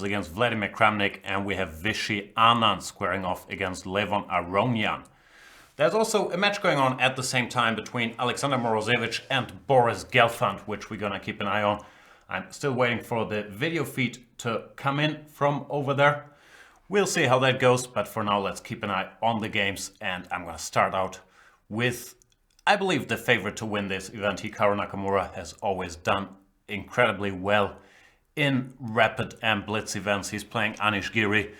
against Vladimir Kramnik, and we have Vichy Anand squaring off against Levon Aronian. There's also a match going on at the same time between Alexander Morozevich and Boris Gelfand, which we're gonna keep an eye on. I'm still waiting for the video feed to come in from over there. We'll see how that goes, but for now let's keep an eye on the games, and I'm gonna start out with, I believe, the favorite to win this event. Hikaru Nakamura has always done incredibly well in rapid and blitz events. He's playing Anish Giri,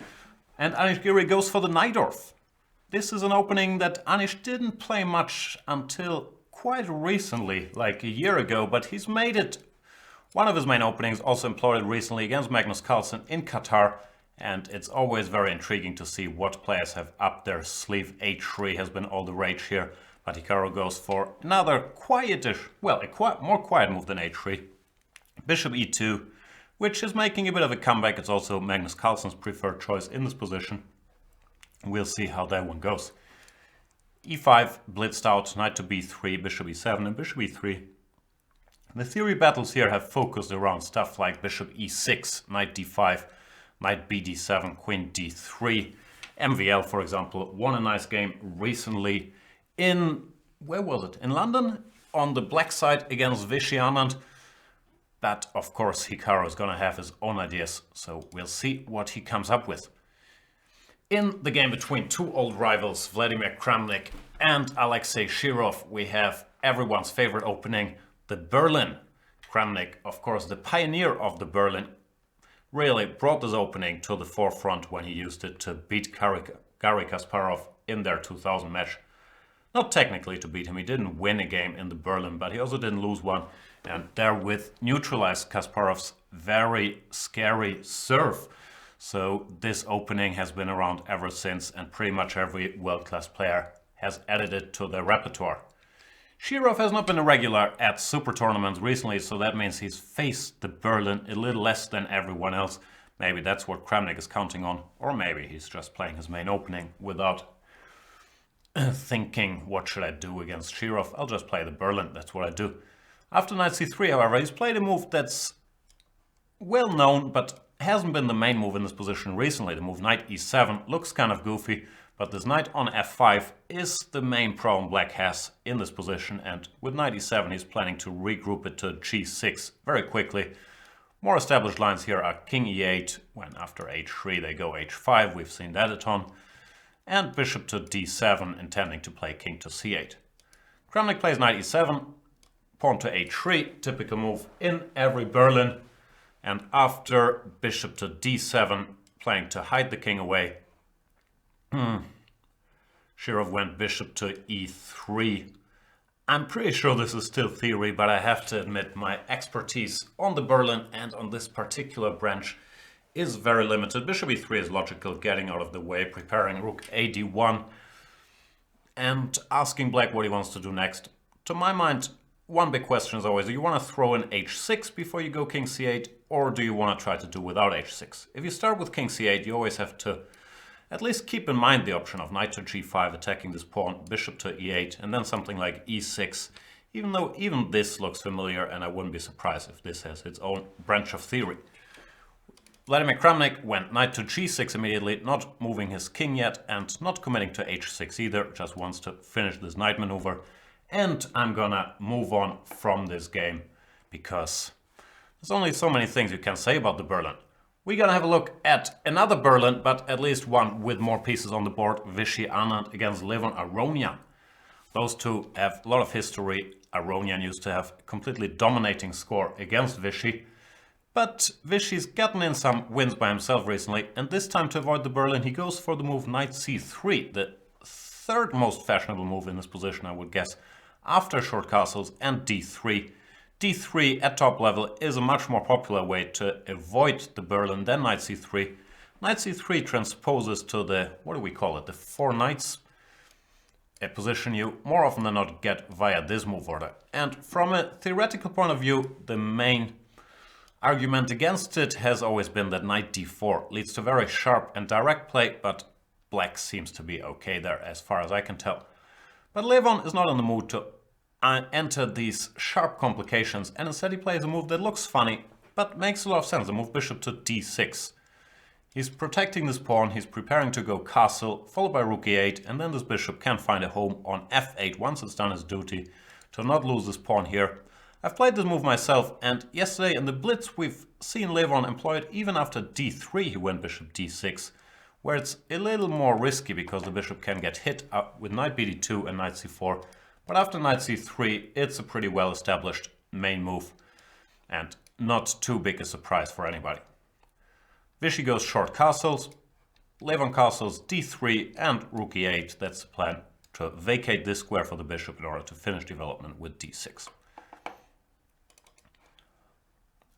and Anish Giri goes for the Najdorf. This is an opening that Anish didn't play much until quite recently, like a year ago, but he's made it one of his main openings, also employed recently against Magnus Carlsen in Qatar, and it's always very intriguing to see what players have up their sleeve. H3 has been all the rage here, but Hikaru goes for another quietish, well, a more quiet move than H3. Bishop E2, which is making a bit of a comeback. It's also Magnus Carlsen's preferred choice in this position. We'll see how that one goes. E5 blitzed out, knight to B3, bishop E7 and bishop E3. The theory battles here have focused around stuff like bishop E6, knight D5, knight BD7, queen D3. MVL, for example, won a nice game recently in, where was it? In London, on the black side against Vichy Anand. But of course Hikaru is gonna have his own ideas, so we'll see what he comes up with. In the game between two old rivals, Vladimir Kramnik and Alexei Shirov, we have everyone's favorite opening, the Berlin. Kramnik, of course, the pioneer of the Berlin, really brought this opening to the forefront when he used it to beat Garry Kasparov in their 2000 match. Not technically to beat him, he didn't win a game in the Berlin, but he also didn't lose one, and therewith neutralized Kasparov's very scary serve. So this opening has been around ever since, and pretty much every world-class player has added it to their repertoire. Shirov has not been a regular at super tournaments recently, so that means he's faced the Berlin a little less than everyone else. Maybe that's what Kramnik is counting on, or maybe he's just playing his main opening without thinking, what should I do against Shirov? I'll just play the Berlin, that's what I do. After knight c3, however, he's played a move that's well known, but hasn't been the main move in this position recently. The move knight e7 looks kind of goofy, but this knight on f5 is the main problem black has in this position, and with knight e7 he's planning to regroup it to g6 very quickly. More established lines here are king e8, when after h3 they go h5, we've seen that a ton, and bishop to d7, intending to play king to c8. Kramnik plays knight e7, pawn to h3, typical move in every Berlin. And after bishop to d7, playing to hide the king away, Shirov went bishop to e3. I'm pretty sure this is still theory, but I have to admit my expertise on the Berlin and on this particular branch is very limited. Bishop e3 is logical, getting out of the way, preparing rook a d1, and asking black what he wants to do next. To my mind, one big question is always, do you want to throw in h6 before you go king c8, or do you want to try to do without h6? If you start with king c8, you always have to at least keep in mind the option of knight to g5, attacking this pawn, bishop to e8, and then something like e6, even though even this looks familiar, and I wouldn't be surprised if this has its own branch of theory. Vladimir Kramnik went knight to g6 immediately, not moving his king yet, and not committing to h6 either, just wants to finish this knight maneuver. And I'm gonna move on from this game, because there's only so many things you can say about the Berlin. We're gonna have a look at another Berlin, but at least one with more pieces on the board, Vichy Anand against Levon Aronian. Those two have a lot of history. Aronian used to have a completely dominating score against Vichy, but Vichy's gotten in some wins by himself recently, and this time to avoid the Berlin he goes for the move knight c3, the third most fashionable move in this position, I would guess, after short castles, and d3. d3 at top level is a much more popular way to avoid the Berlin than knight c3. Knight c3 transposes to the, what do we call it, the four knights, a position you more often than not get via this move order. And from a theoretical point of view, the main argument against it has always been that knight d4 leads to very sharp and direct play, but black seems to be okay there as far as I can tell. But Levon is not in the mood to enter these sharp complications, and instead he plays a move that looks funny but makes a lot of sense, the move bishop to d6. He's protecting this pawn, he's preparing to go castle, followed by rook e8, and then this bishop can find a home on f8 once it's done its duty, to not lose this pawn here. I've played this move myself, and yesterday in the blitz we've seen Levon employ it even after d3 he went bishop d6, where it's a little more risky because the bishop can get hit with knight bd2 and knight c4, but after knight c3 it's a pretty well established main move, and not too big a surprise for anybody. Vishy goes short castles, Levon castles d3 and rook e8. That's the plan, to vacate this square for the bishop in order to finish development with d6.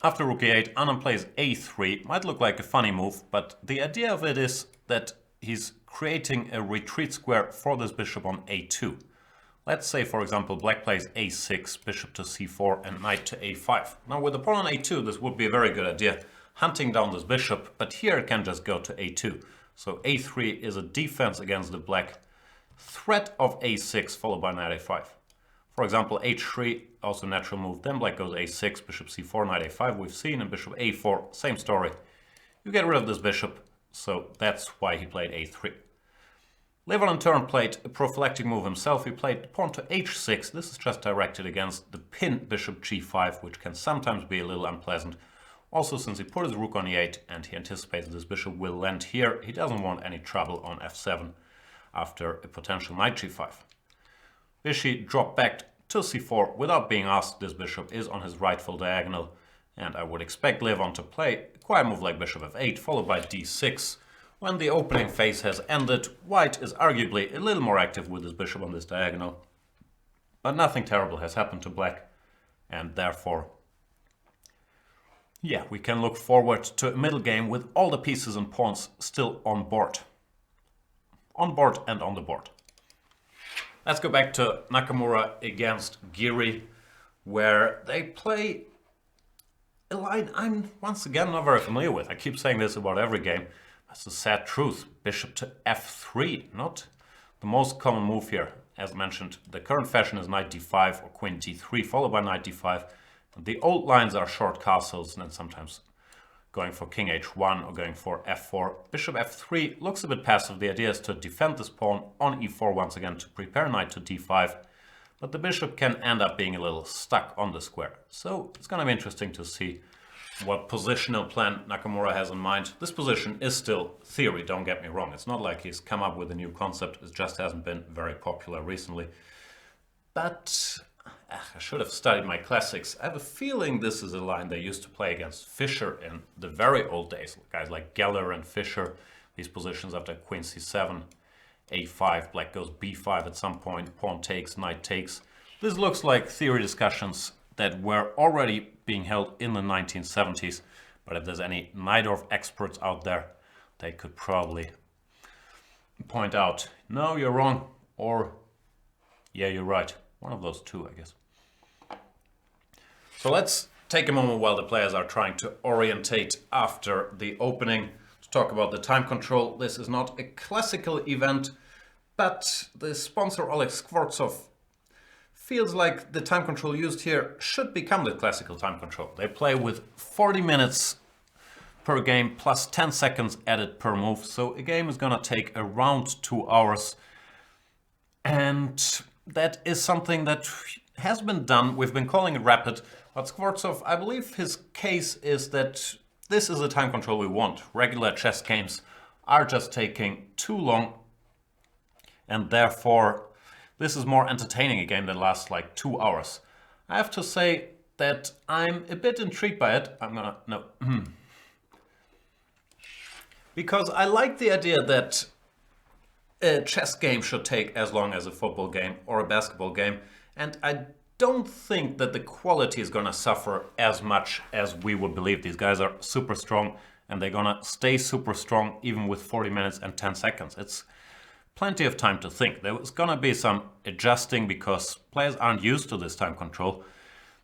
After rook e8, Anand plays a3. Might look like a funny move, but the idea of it is that he's creating a retreat square for this bishop on a2. Let's say, for example, black plays a6, bishop to c4 and knight to a5. Now with the pawn on a2, this would be a very good idea, hunting down this bishop, but here it can just go to a2. So a3 is a defense against the black threat of a6 followed by knight a5. For example, h3, also natural move, then black goes a6, bishop c4, knight a5 we've seen, and bishop a4, same story. You get rid of this bishop, so that's why he played a3. Levon in turn played a prophylactic move himself. He played pawn to h6. This is just directed against the pinned bishop g5, which can sometimes be a little unpleasant. Also, since he put his rook on e8 and he anticipates this bishop will land here, he doesn't want any trouble on f7 after a potential knight g5. Vishy dropped back to c4 without being asked. This bishop is on his rightful diagonal, and I would expect Levon to play a quiet move like bishop f8 followed by d6. When the opening phase has ended, white is arguably a little more active with his bishop on this diagonal, but nothing terrible has happened to black, and therefore, yeah, we can look forward to a middle game with all the pieces and pawns still on board. On board and on the board. Let's go back to Nakamura against Giri, where they play a line I'm once again not very familiar with. I keep saying this about every game. That's the sad truth. Bishop to f3, not the most common move here. As mentioned, the current fashion is knight d5 or queen d3 followed by knight d5. The old lines are short castles and then sometimes going for king h1 or going for f4. Bishop f3 looks a bit passive. The idea is to defend this pawn on e4 once again to prepare knight to d5. But the bishop can end up being a little stuck on the square. So it's going to be interesting to see what positional plan Nakamura has in mind. This position is still theory, don't get me wrong. It's not like he's come up with a new concept. It just hasn't been very popular recently. But I should have studied my classics. I have a feeling this is a line they used to play against Fischer in the very old days. Guys like Geller and Fischer, these positions after queen c7, a5, black goes b5 at some point, pawn takes, knight takes. This looks like theory discussions that were already being held in the 1970s. But if there's any Najdorf experts out there, they could probably point out, no, you're wrong, or yeah, you're right. One of those two, I guess. So let's take a moment while the players are trying to orientate after the opening to talk about the time control. This is not a classical event, but the sponsor Oleg Skvortsov feels like the time control used here should become the classical time control. They play with 40 minutes per game plus 10 seconds added per move. So a game is going to take around 2 hours. And that is something that has been done. We've been calling it rapid. But Skvortsov, I believe his case is that this is the time control we want. Regular chess games are just taking too long. And therefore, this is more entertaining a game that lasts like 2 hours. I have to say that I'm a bit intrigued by it. Because I like the idea that a chess game should take as long as a football game or a basketball game. And I don't think that the quality is going to suffer as much as we would believe. These guys are super strong and they're going to stay super strong even with 40 minutes and 10 seconds. It's plenty of time to think. There's going to be some adjusting because players aren't used to this time control.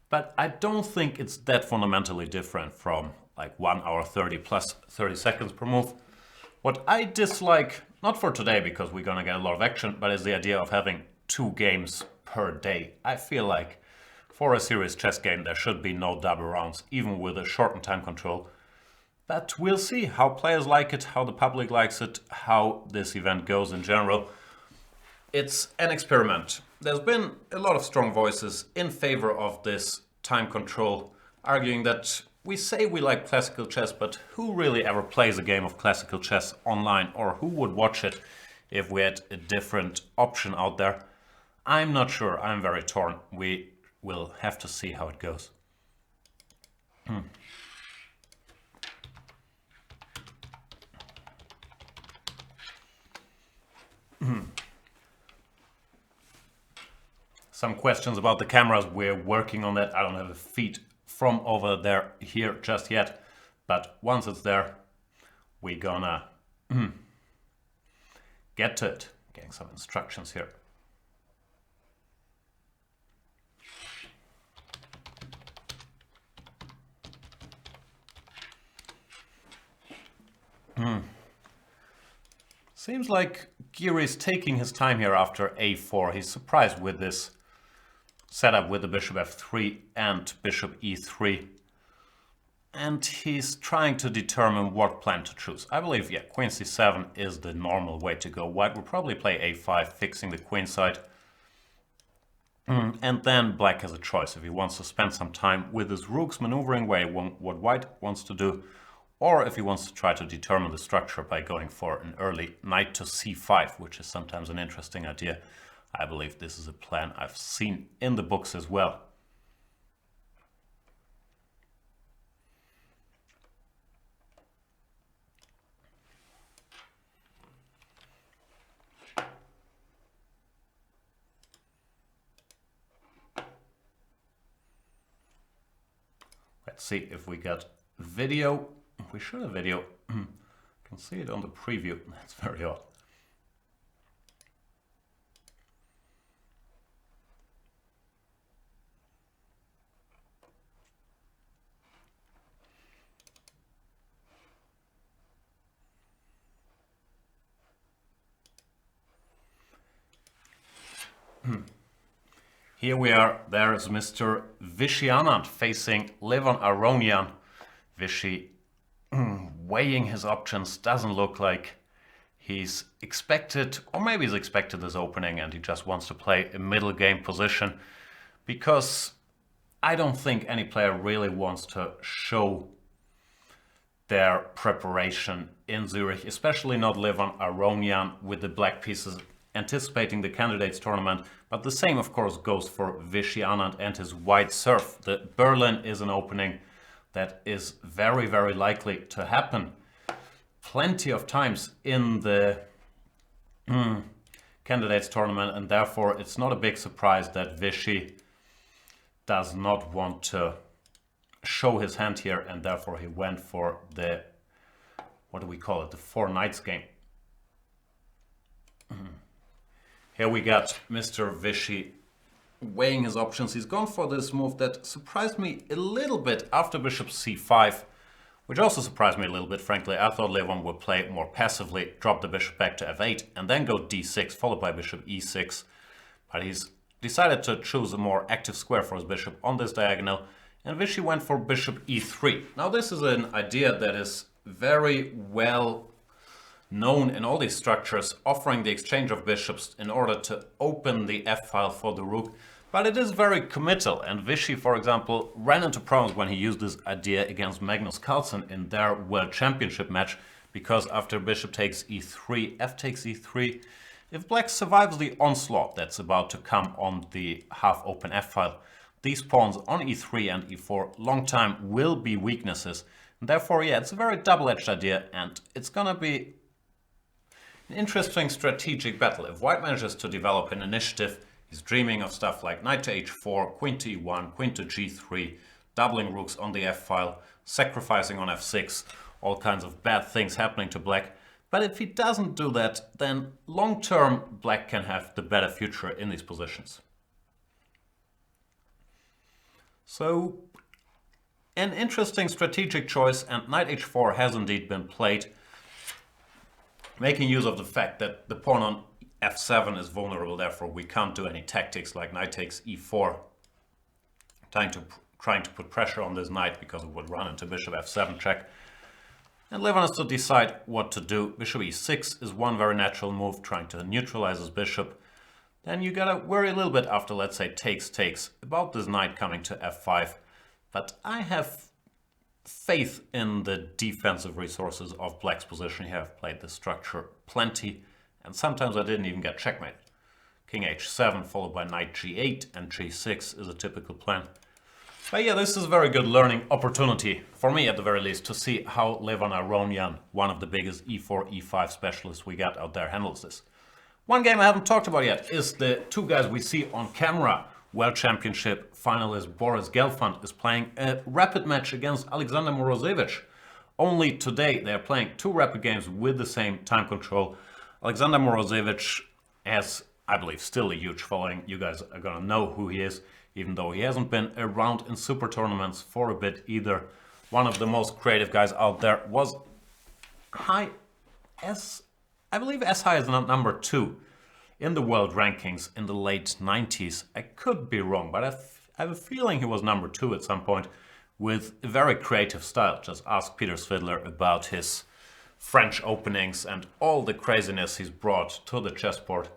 But I don't think it's that fundamentally different from like 1 hour 30 plus 30 seconds per move. What I dislike, not for today because we're going to get a lot of action, but is the idea of having 2 games per day. I feel like for a serious chess game there should be no double rounds, even with a shortened time control. But we'll see how players like it, how the public likes it, how this event goes in general. It's an experiment. There's been a lot of strong voices in favor of this time control, arguing that we say we like classical chess, but who really ever plays a game of classical chess online, or who would watch it if we had a different option out there? I'm not sure. I'm very torn. We will have to see how it goes. Some questions about the cameras. We're working on that. I don't have a feed from over there here just yet, but once it's there, we're gonna get to it. Getting some instructions here. Seems like Giri is taking his time here after a4. He's surprised with this setup with the bishop f3 and bishop e3. And he's trying to determine what plan to choose. I believe, yeah, queen c7 is the normal way to go. White will probably play a5, fixing the queen side. And then black has a choice if he wants to spend some time with his rooks maneuvering what white wants to do, or if he wants to try to determine the structure by going for an early knight to c5, which is sometimes an interesting idea. I believe this is a plan I've seen in the books as well. Let's see if we got video. We should have video. You can see it on the preview. That's very odd. Here we are. There is Mr. Anand facing Aronian. Vishy weighing his options. Doesn't look like he's expected, or maybe he's expected this opening and he just wants to play a middle game position, because I don't think any player really wants to show their preparation in Zurich, especially not Aronian with the black pieces anticipating the candidates tournament. But the same, of course, goes for Vishy Anand and his white serve. The Berlin is an opening that is very, very likely to happen plenty of times in the candidates tournament, and therefore it's not a big surprise that Vishy does not want to show his hand here, and therefore he went for the, what do we call it, the four knights game. Here we got Mr. Vishy weighing his options. He's gone for this move that surprised me a little bit after bishop c5, which also surprised me a little bit, frankly. I thought Levon would play more passively, drop the bishop back to f8, and then go d6, followed by bishop e6. But he's decided to choose a more active square for his bishop on this diagonal, and Vishy went for bishop e3. Now this is an idea that is very well known in all these structures, offering the exchange of bishops in order to open the f-file for the rook. But it is very committal, and Vishy, for example, ran into problems when he used this idea against Magnus Carlsen in their World Championship match, because after bishop takes e3, f takes e3, if black survives the onslaught that's about to come on the half-open f-file, these pawns on e3 and e4 long time will be weaknesses. And therefore, yeah, it's a very double-edged idea, and it's gonna be an interesting strategic battle. If white manages to develop an initiative, he's dreaming of stuff like knight to h4, queen to e1, queen to g3, doubling rooks on the f-file, sacrificing on f6, all kinds of bad things happening to black. But if he doesn't do that, then long-term black can have the better future in these positions. So, an interesting strategic choice, and knight h4 has indeed been played, making use of the fact that the pawn on f7 is vulnerable, therefore we can't do any tactics like knight takes e4, trying to put pressure on this knight because it would run into bishop f7 check. And Levon has to decide what to do. Bishop e6 is one very natural move, trying to neutralize his bishop. Then you gotta worry a little bit after, let's say, takes, about this knight coming to f5. But I have faith in the defensive resources of Black's position. Here I've played this structure plenty, and sometimes I didn't even get checkmated. King h7 followed by knight g8 and g6 is a typical plan. But yeah, this is a very good learning opportunity, for me at the very least, to see how Levon Aronian, one of the biggest e4, e5 specialists we got out there, handles this. One game I haven't talked about yet is the two guys we see on camera. World Championship finalist Boris Gelfand is playing a rapid match against Alexander Morozevich. Only today they are playing two rapid games with the same time control. Alexander Morozevich has, I believe, still a huge following. You guys are gonna know who he is, even though he hasn't been around in super tournaments for a bit either. One of the most creative guys out there, was I believe as high as number 2 in the world rankings in the late 90s. I could be wrong, but I have a feeling he was number 2 at some point, with a very creative style. Just ask Peter Svidler about his French openings and all the craziness he's brought to the chessboard.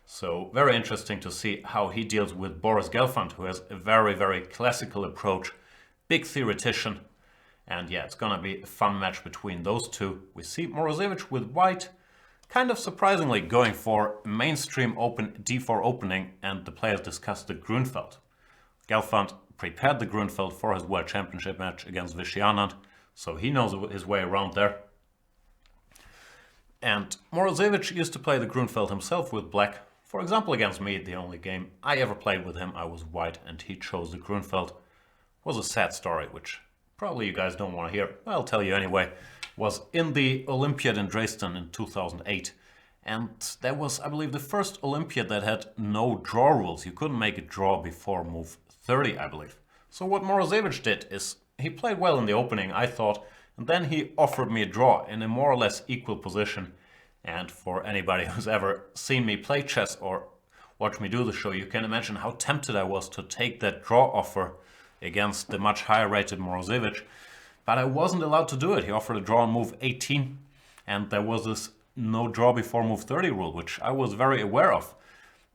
So very interesting to see how he deals with Boris Gelfand, who has a very, very classical approach, big theoretician. And yeah, it's gonna be a fun match between those two. We see Morozevich with white, kind of surprisingly going for mainstream open d4 opening, and the players discussed the Grunfeld. Gelfand prepared the Grunfeld for his World Championship match against Vishy Anand, so he knows his way around there. And Morozevich used to play the Grunfeld himself with black. For example, against me, the only game I ever played with him, I was white and he chose the Grunfeld. Was a sad story, which probably you guys don't want to hear. I'll tell you anyway. Was in the Olympiad in Dresden in 2008. And that was, I believe, the first Olympiad that had no draw rules. You couldn't make a draw before move 30, I believe. So what Morozevich did is, he played well in the opening, I thought, and then he offered me a draw in a more or less equal position. And for anybody who's ever seen me play chess or watch me do the show, you can imagine how tempted I was to take that draw offer against the much higher rated Morozevich. But I wasn't allowed to do it. He offered a draw on move 18, and there was this no draw before move 30 rule, which I was very aware of.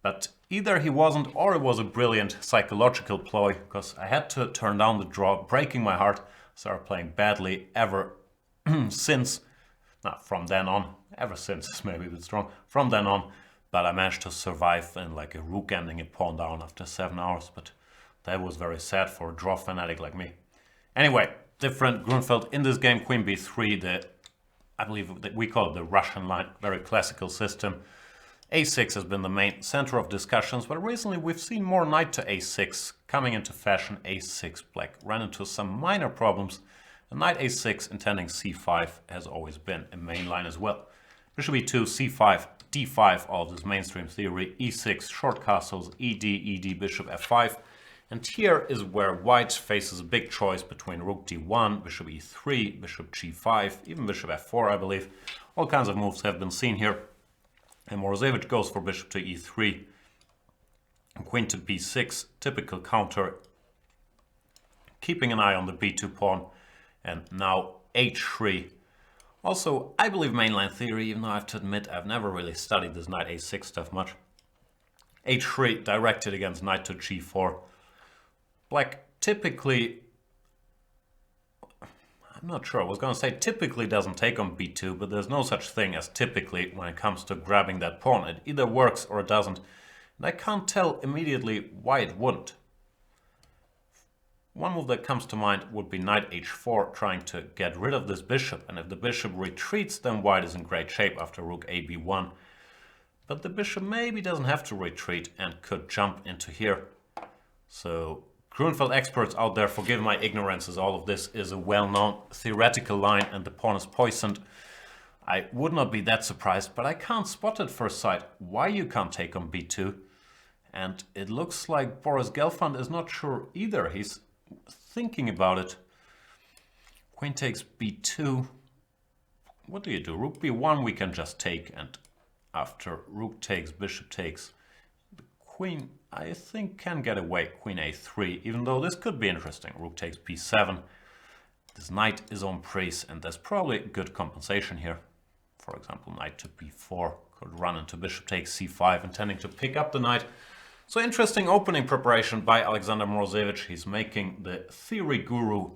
But either he wasn't, or it was a brilliant psychological ploy, because I had to turn down the draw, breaking my heart. Started playing badly ever since, not from then on, ever since is maybe a bit strong, from then on. But I managed to survive in like a rook ending a pawn down after 7 hours, but that was very sad for a draw fanatic like me. Anyway, different Grunfeld in this game, queen b3, I believe that we call it the Russian line, very classical system. a6 has been the main center of discussions, but recently we've seen more knight to a6 coming into fashion. a6 black ran into some minor problems. And knight a6 intending c5 has always been a main line as well. Bishop e2, c5, d5, all of this mainstream theory, e6, short castles, ed, bishop f5. And here is where white faces a big choice between rook d1, bishop e3, bishop g5, even bishop f4, I believe. All kinds of moves have been seen here. And Morozevich goes for bishop to e3, queen to b6, typical counter, keeping an eye on the b2 pawn, and now h3. Also, I believe mainline theory, even though I have to admit I've never really studied this knight a6 stuff much. h3 directed against knight to g4. Black typically, I'm not sure, I was going to say typically doesn't take on b2, but there's no such thing as typically when it comes to grabbing that pawn. It either works or it doesn't. And I can't tell immediately why it wouldn't. One move that comes to mind would be knight h4, trying to get rid of this bishop. And if the bishop retreats, then white is in great shape after rook a b1. But the bishop maybe doesn't have to retreat and could jump into here. So Grunfeld experts out there, forgive my ignorance, as all of this is a well-known theoretical line and the pawn is poisoned. I would not be that surprised, but I can't spot at first sight why you can't take on b2. And it looks like Boris Gelfand is not sure either. He's thinking about it. Queen takes b2. What do you do? Rook b1 we can just take, and after rook takes, bishop takes, the queen I think can get away. Queen a3, even though this could be interesting. Rook takes b7. His knight is on praise, and there's probably good compensation here. For example, knight to b4 could run into bishop takes c5, intending to pick up the knight. So interesting opening preparation by Alexander Morozevich. He's making the theory guru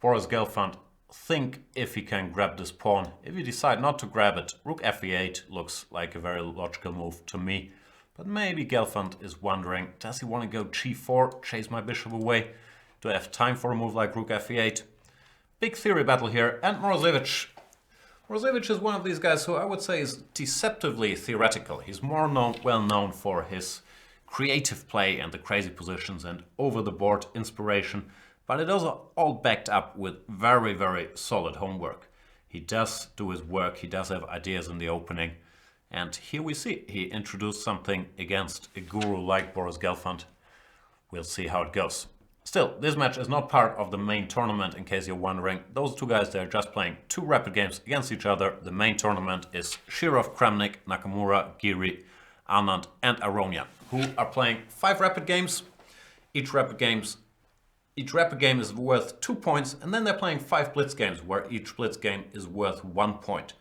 Boris Gelfand think if he can grab this pawn. If you decide not to grab it, rook fe8 looks like a very logical move to me. But maybe Gelfand is wondering, does he want to go g4, chase my bishop away? Do I have time for a move like rook fe8? Big theory battle here, and Morozevich is one of these guys who I would say is deceptively theoretical. He's more well known for his creative play and the crazy positions and over-the-board inspiration, but it is all backed up with very, very solid homework. He does do his work, he does have ideas in the opening, and here we see he introduced something against a guru like Boris Gelfand. We'll see how it goes. Still, this match is not part of the main tournament, in case you're wondering. Those two guys, they're just playing 2 rapid games against each other. The main tournament is Shirov, Kramnik, Nakamura, Giri, Anand, and Aronian, who are playing 5 rapid games. Each rapid game is worth 2 points, and then they're playing 5 blitz games, where each blitz game is worth 1 point.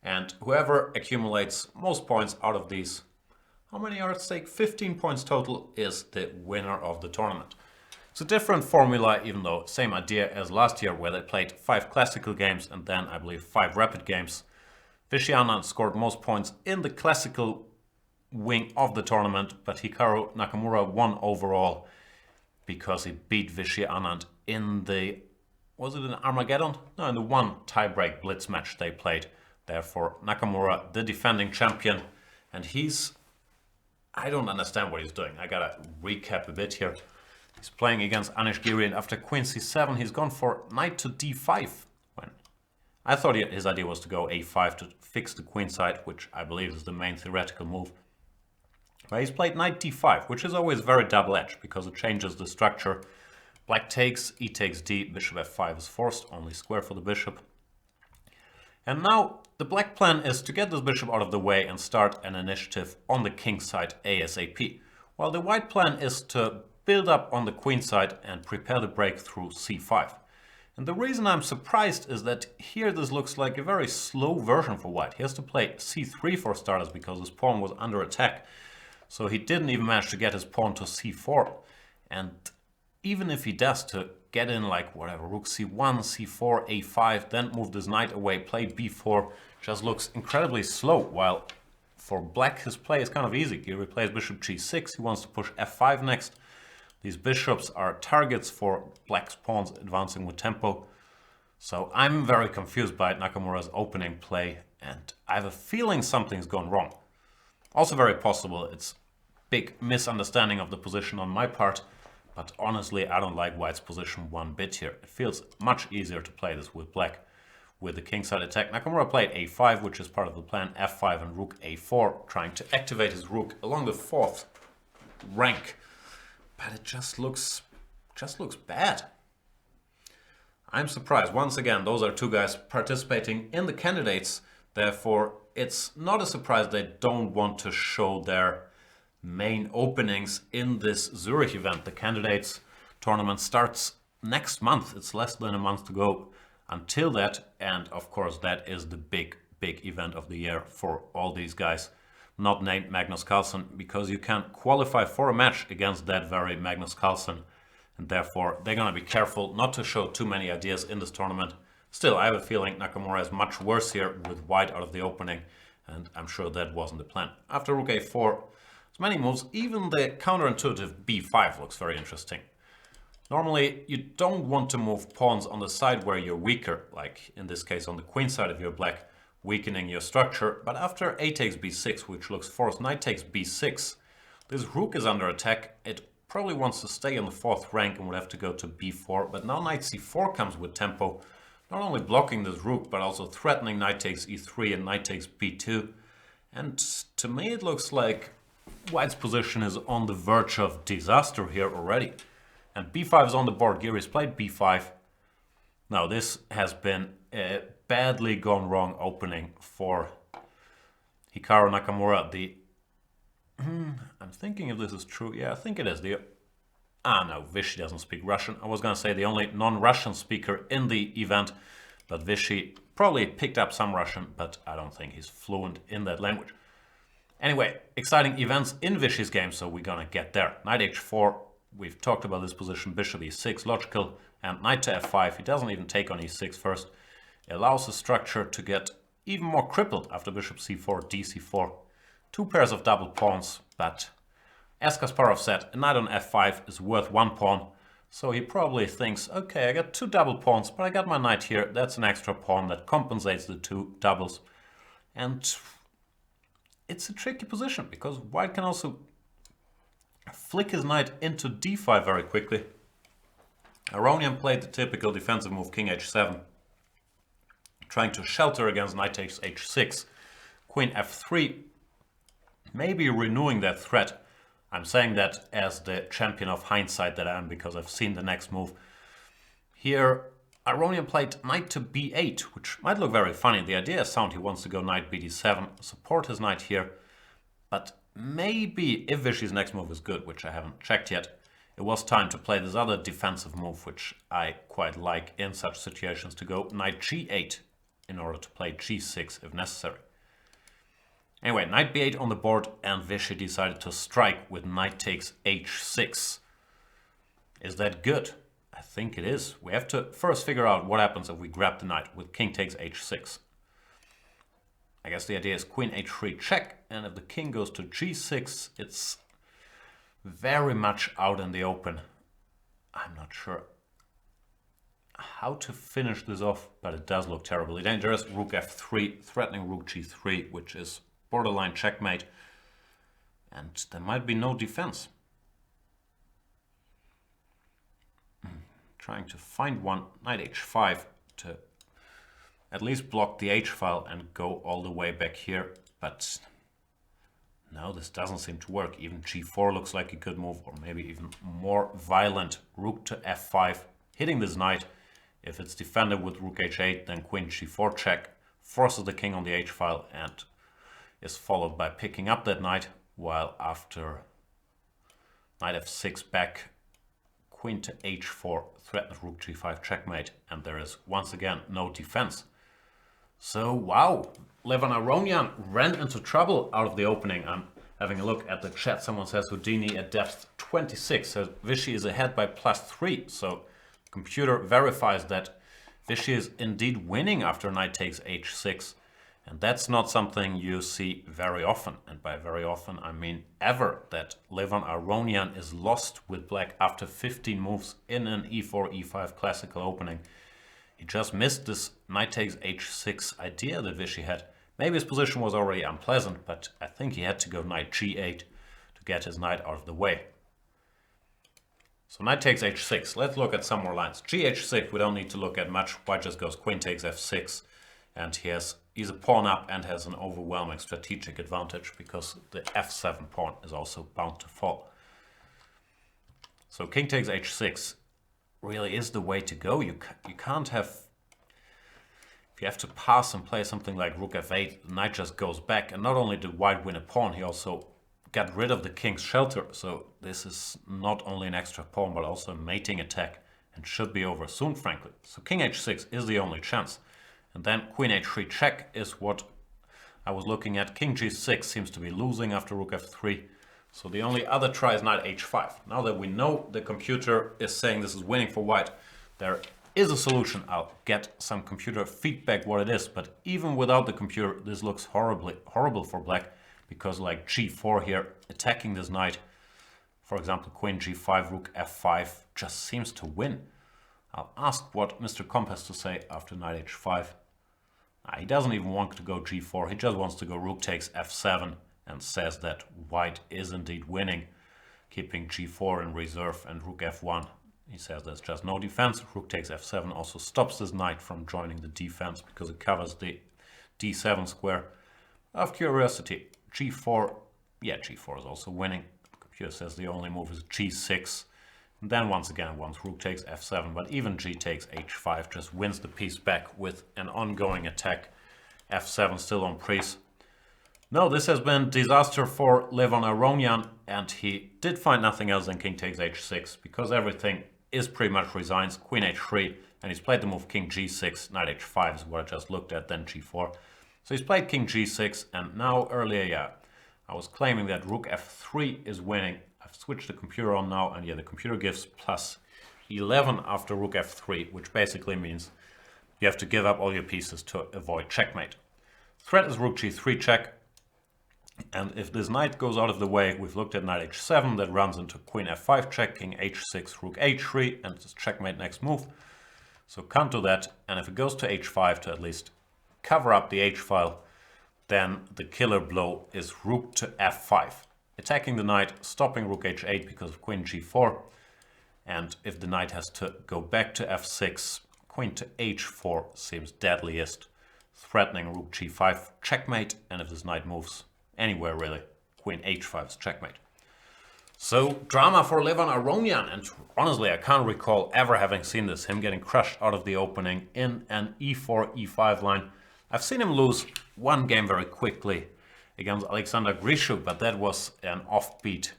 And whoever accumulates most points out of these, how many are at stake? 15 points total, is the winner of the tournament. It's a different formula, even though same idea as last year, where they played 5 classical games and then I believe 5 rapid games. Vishy Anand scored most points in the classical wing of the tournament, but Hikaru Nakamura won overall because he beat Vishy Anand in the, was it an Armageddon? No, in the one tiebreak blitz match they played. Therefore, Nakamura, the defending champion, and I don't understand what he's doing. I gotta recap a bit here. He's playing against Anish Giri, and after queen c7, he's gone for knight to d5. When I thought his idea was to go a5 to fix the queen side, which I believe is the main theoretical move. But he's played knight d5, which is always very double-edged, because it changes the structure. Black takes, e takes d, bishop f5 is forced, only square for the bishop. And now the black plan is to get this bishop out of the way and start an initiative on the king side ASAP, while the white plan is to build up on the queen side and prepare the break through c5. And the reason I'm surprised is that here this looks like a very slow version for white. He has to play c3 for starters because his pawn was under attack. So he didn't even manage to get his pawn to c4. And even if he does, to get in like whatever, rook c1, c4, a5, then move this knight away, play b4, just looks incredibly slow. While for black his play is kind of easy. He replays bishop g6, he wants to push f5 next. These bishops are targets for black's pawns advancing with tempo. So I'm very confused by Nakamura's opening play, and I have a feeling something's gone wrong. Also very possible it's big misunderstanding of the position on my part, but honestly I don't like white's position one bit here. It feels much easier to play this with black with the kingside attack. Nakamura played a5, which is part of the plan, f5 and rook a4, trying to activate his rook along the 4th rank. But it just looks bad. I'm surprised. Once again, those are 2 guys participating in the candidates. Therefore, it's not a surprise they don't want to show their main openings in this Zurich event. The candidates tournament starts next month. It's less than a month to go until that. And of course, that is the big event of the year for all these guys. Not named Magnus Carlsen, because you can't qualify for a match against that very Magnus Carlsen, and therefore they're gonna be careful not to show too many ideas in this tournament. Still, I have a feeling Nakamura is much worse here with white out of the opening, and I'm sure that wasn't the plan. After rook a4, there's many moves. Even the counterintuitive b5 looks very interesting. Normally, you don't want to move pawns on the side where you're weaker, like in this case on the queen side if you're black, weakening your structure, but after a takes b6, which looks forced, knight takes b6, this rook is under attack. It probably wants to stay on the 4th rank and would have to go to b4, but now knight c4 comes with tempo, not only blocking this rook, but also threatening knight takes e3 and knight takes b2. And to me it looks like white's position is on the verge of disaster here already. And b5 is on the board. Giri's played b5. Now this has been a badly gone wrong opening for Hikaru Nakamura. I'm thinking if this is true. Yeah, I think it is. no, Vichy doesn't speak Russian. I was gonna say the only non-Russian speaker in the event, but Vichy probably picked up some Russian, but I don't think he's fluent in that language. Anyway, exciting events in Vichy's game, so we're gonna get there. Knight h4, we've talked about this position, bishop e6, logical, and knight to f5. He doesn't even take on e6 first. It allows the structure to get even more crippled after bishop c4, dc4. Two pairs of double pawns, but as Kasparov said, a knight on f5 is worth one pawn. So he probably thinks, okay, I got two double pawns, but I got my knight here. That's an extra pawn that compensates the two doubles. And it's a tricky position because white can also flick his knight into d5 very quickly. Aronian played the typical defensive move, king h7, trying to shelter against knight takes h6, queen f3, maybe renewing that threat. I'm saying that as the champion of hindsight that I am because I've seen the next move. Here, Aronian played knight to b8, which might look very funny. The idea is sound. He wants to go knight bd7, support his knight here. But maybe if Vichy's next move is good, which I haven't checked yet, it was time to play this other defensive move, which I quite like in such situations, to go knight g8 in order to play g6 if necessary. Anyway, knight b8 on the board, and Vichy decided to strike with knight takes h6. Is that good? I think it is. We have to first figure out what happens if we grab the knight with king takes h6. I guess the idea is queen h3 check, and if the king goes to g6, it's very much out in the open. I'm not sure how to finish this off, but it does look terribly dangerous. Rook f3, threatening rook g3, which is borderline checkmate, and there might be no defense. Trying to find one, knight h5, to at least block the h-file and go all the way back here, but no, this doesn't seem to work. Even g4 looks like a good move, or maybe even more violent. Rook to f5, hitting this knight. If it's defended with rook h8, then queen g4 check, forces the king on the h-file, and is followed by picking up that knight, while after knight f6 back, queen to h4, threatened rook g5 checkmate, and there is once again no defense. So wow, Levan Aronian ran into trouble out of the opening. I'm having a look at the chat. Someone says Houdini at depth 26, so Vichy is ahead by +3, so the computer verifies that Vichy is indeed winning after knight takes h6. And that's not something you see very often, and by very often I mean ever, that Levan Aronian is lost with black after 15 moves in an e4, e5 classical opening. He just missed this knight takes h6 idea that Vichy had. Maybe his position was already unpleasant, but I think he had to go knight g8 to get his knight out of the way. So knight takes h6. Let's look at some more lines. Gh6 we don't need to look at much. White just goes queen takes f6, and he's a pawn up and has an overwhelming strategic advantage because the f7 pawn is also bound to fall. So king takes h6 really is the way to go. You can't have, if you have to pass and play something like rook f8, the knight just goes back, and not only did white win a pawn, he also got rid of the king's shelter. So this is not only an extra pawn but also a mating attack, and should be over soon, frankly. So king h6 is the only chance. And then queen h3 check is what I was looking at. King g6 seems to be losing after rook f3. So the only other try is knight h5. Now that we know the computer is saying this is winning for white, there is a solution. I'll get some computer feedback what it is. But even without the computer, this looks horrible for black. Because like g4 here, attacking this knight, for example, queen g5, rook f5, just seems to win. I'll ask what Mr. Comp has to say after knight h5. He doesn't even want to go g4, he just wants to go rook takes f7 and says that white is indeed winning, keeping g4 in reserve and rook f1. He says there's just no defense. Rook takes f7 also stops this knight from joining the defense because it covers the d7 square. Out of curiosity, g4, yeah, g4 is also winning. The computer says the only move is g6. And then once again, once rook takes f7, but even g takes h5 just wins the piece back with an ongoing attack. f7 still on priest. No, this has been disaster for Levon Aronian, and he did find nothing else than king takes h6, because everything is pretty much resigns. Queen h3, and he's played the move king g6, knight h5 is what I just looked at, then g4. So he's played king g6, and now earlier, yeah, I was claiming that rook f3 is winning. I've switched the computer on now, and yeah, the computer gives plus 11 after rook f3, which basically means you have to give up all your pieces to avoid checkmate. Threat is rook g3 check. And if this knight goes out of the way, we've looked at knight h7, that runs into queen f5 check, king h6, rook h3, and it's checkmate next move. So can't do that. And if it goes to h5 to at least cover up the h-file, then the killer blow is rook to f5. Attacking the knight, stopping rook h8 because of queen g4. And if the knight has to go back to f6, queen to h4 seems deadliest. Threatening rook g5 checkmate, and if this knight moves anywhere really, queen h5 is checkmate. So drama for Levon Aronian, and honestly I can't recall ever having seen this, him getting crushed out of the opening in an e4, e5 line. I've seen him lose one game very quickly against Alexander Grishuk, but that was an offbeat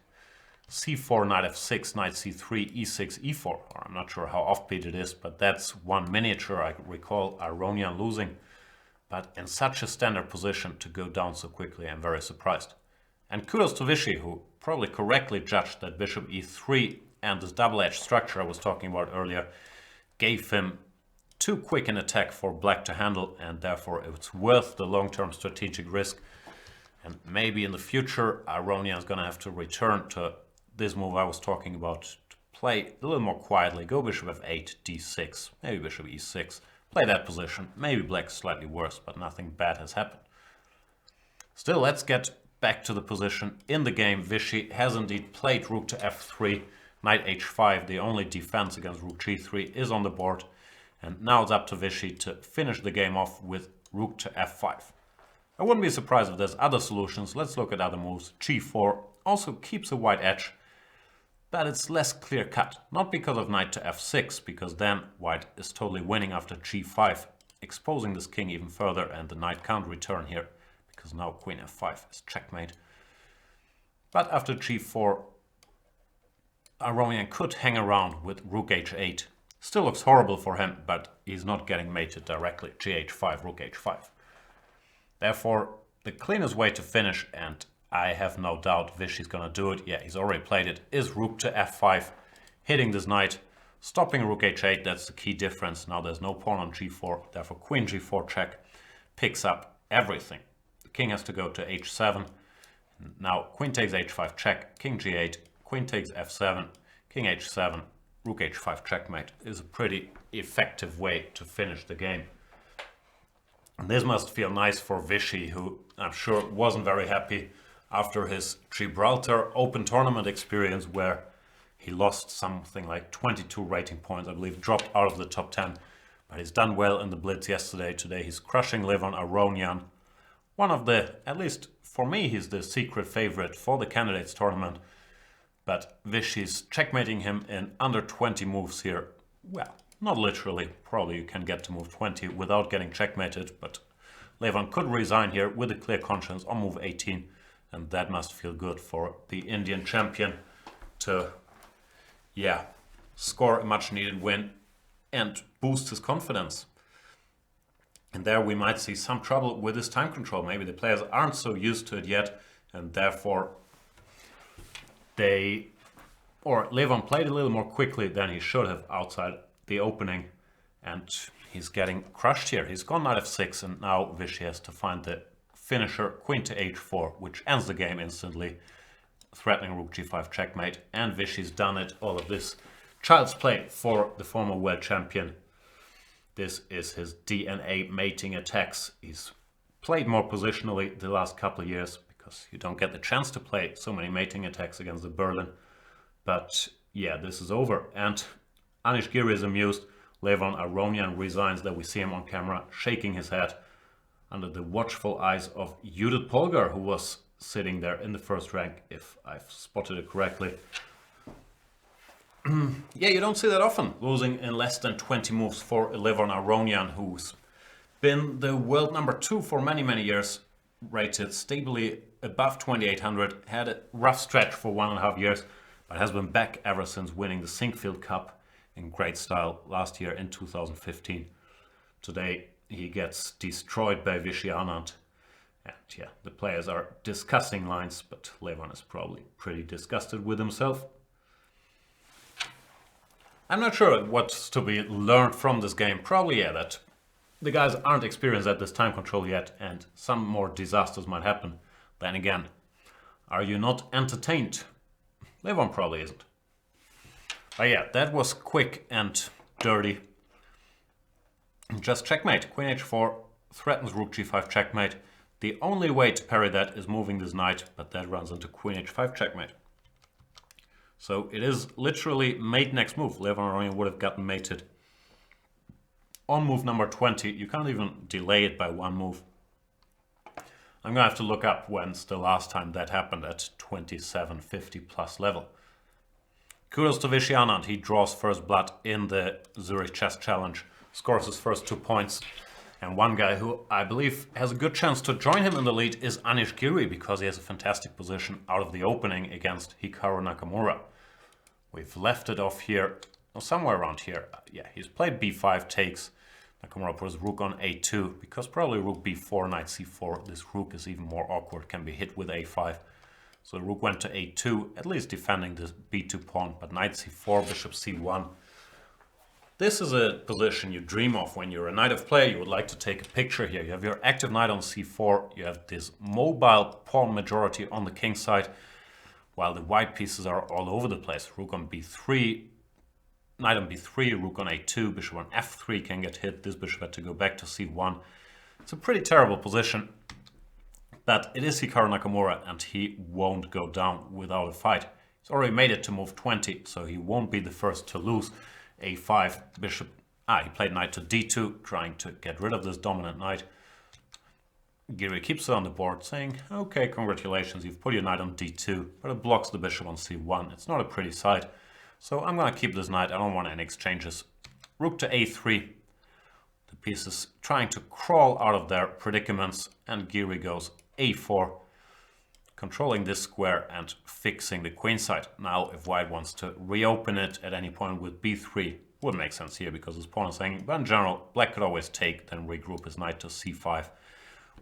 c4, knight f6, knight c3, e6, e4. I'm not sure how offbeat it is, but that's one miniature I recall Aronian losing. But in such a standard position to go down so quickly, I'm very surprised. And kudos to Vichy, who probably correctly judged that bishop e3 and this double-edged structure I was talking about earlier gave him too quick an attack for black to handle, and therefore it's worth the long-term strategic risk. And maybe in the future Aronian is going to have to return to this move I was talking about, to play a little more quietly, go bishop f8, d6, maybe bishop e6. Play that position. Maybe black's slightly worse, but nothing bad has happened. Still, let's get back to the position in the game. Vichy has indeed played rook to f3, knight h5. The only defense against rook g3 is on the board. And now it's up to Vichy to finish the game off with rook to f5. I wouldn't be surprised if there's other solutions. Let's look at other moves. g4 also keeps a white edge, but it's less clear-cut. Not because of knight to f6, because then white is totally winning after g5, exposing this king even further, and the knight can't return here, because now queen f5 is checkmate. But after g4, Aronian could hang around with rook h8. Still looks horrible for him, but he's not getting mated directly. gh5, rook h5. Therefore, the cleanest way to finish, and I have no doubt Vichy's gonna do it, yeah, he's already played it, is rook to f5, hitting this knight, stopping rook h8, that's the key difference. Now there's no pawn on g4, therefore queen g4 check picks up everything. The king has to go to h7, now queen takes h5 check, king g8, queen takes f7, king h7, rook h5 checkmate is a pretty effective way to finish the game. And this must feel nice for Vichy, who I'm sure wasn't very happy after his Gibraltar Open Tournament experience, where he lost something like 22 rating points, I believe, dropped out of the top 10. But he's done well in the Blitz yesterday. Today he's crushing Levon Aronian. One of the, at least for me, he's the secret favorite for the Candidates Tournament. But Vichy's checkmating him in under 20 moves here. Well, not literally. Probably you can get to move 20 without getting checkmated, but Levon could resign here with a clear conscience on move 18. And that must feel good for the Indian champion to, yeah, score a much needed win and boost his confidence. And there we might see some trouble with his time control. Maybe the players aren't so used to it yet, and therefore Levon played a little more quickly than he should have outside the opening, and he's getting crushed here. He's gone knight f6, and now Vichy has to find the finisher, queen to h4, which ends the game instantly, threatening rook g5 checkmate, and Vichy's done it. All of this child's play for the former world champion. This is his DNA mating attacks. He's played more positionally the last couple of years, because you don't get the chance to play so many mating attacks against the Berlin. But yeah, this is over, and Anish Giri is amused. Levon Aronian resigns. That we see him on camera shaking his head under the watchful eyes of Judith Polgar, who was sitting there in the first rank, if I've spotted it correctly. Yeah, you don't see that often, losing in less than 20 moves for Levon Aronian, who's been the world number 2 for many, many years. rated stably above 2800, had a rough stretch for 1.5 years, but has been back ever since winning the Sinkfield Cup in great style last year in 2015. Today he gets destroyed by Vishy Anand. And yeah, the players are discussing lines, but Levon is probably pretty disgusted with himself. I'm not sure what's to be learned from this game. Probably, yeah, that the guys aren't experienced at this time control yet, and some more disasters might happen. Then again, are you not entertained? Levon probably isn't. But yeah, that was quick and dirty. Just checkmate. Queen h4 threatens rook g5 checkmate. The only way to parry that is moving this knight, but that runs into queen h5 checkmate. So it is literally mate next move. Levon Aronian would have gotten mated. On move number 20, you can't even delay it by one move. I'm gonna have to look up when's the last time that happened at 2750 plus level. Kudos to Vishy Anand. He draws first blood in the Zurich Chess Challenge, scores his first 2 points. And one guy who I believe has a good chance to join him in the lead is Giri, because he has a fantastic position out of the opening against Hikaru Nakamura. We've left it off here, or somewhere around here. Yeah, he's played b5 takes. Nakamura puts rook on a2, because probably rook b4, knight c4. This rook is even more awkward, can be hit with a5. So the rook went to a2, at least defending this b2 pawn, but knight c4, bishop c1. This is a position you dream of when you're a knight of player. You would like to take a picture here. You have your active knight on c4, you have this mobile pawn majority on the king side, while the white pieces are all over the place. Rook on b3, knight on b3, rook on a2, bishop on f3 can get hit. This bishop had to go back to c1. It's a pretty terrible position, but it is Hikaru Nakamura and he won't go down without a fight. He's already made it to move 20, so he won't be the first to lose. a5, bishop, he played knight to d2, trying to get rid of this dominant knight. Giri keeps it on the board, saying, okay, congratulations, you've put your knight on d2, but it blocks the bishop on c1. It's not a pretty sight, so I'm going to keep this knight. I don't want any exchanges. Rook to a3. The piece is trying to crawl out of their predicaments, and Giri goes a4, controlling this square and fixing the queen side. Now, if white wants to reopen it at any point with b3, would make sense here because his pawn is hanging. But in general, black could always take, then regroup his knight to c5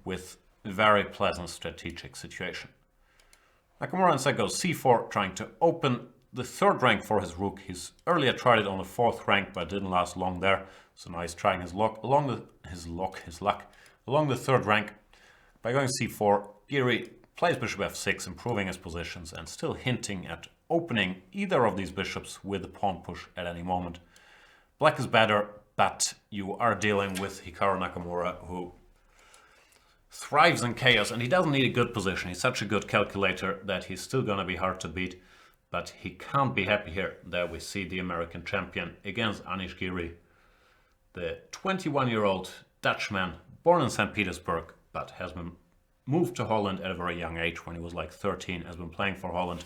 with a very pleasant strategic situation. Nakamura instead goes c4, trying to open the third rank for his rook. He's earlier tried it on the fourth rank, but didn't last long there. So now he's trying his luck along the third rank. By going c4, Giri plays bishop f6, improving his positions and still hinting at opening either of these bishops with a pawn push at any moment. Black is better, but you are dealing with Hikaru Nakamura, who thrives in chaos, and he doesn't need a good position. He's such a good calculator that he's still going to be hard to beat, but he can't be happy here. There we see the American champion against Giri, the 21-year-old Dutchman born in St. Petersburg, but has been moved to Holland at a very young age when he was like 13, has been playing for Holland.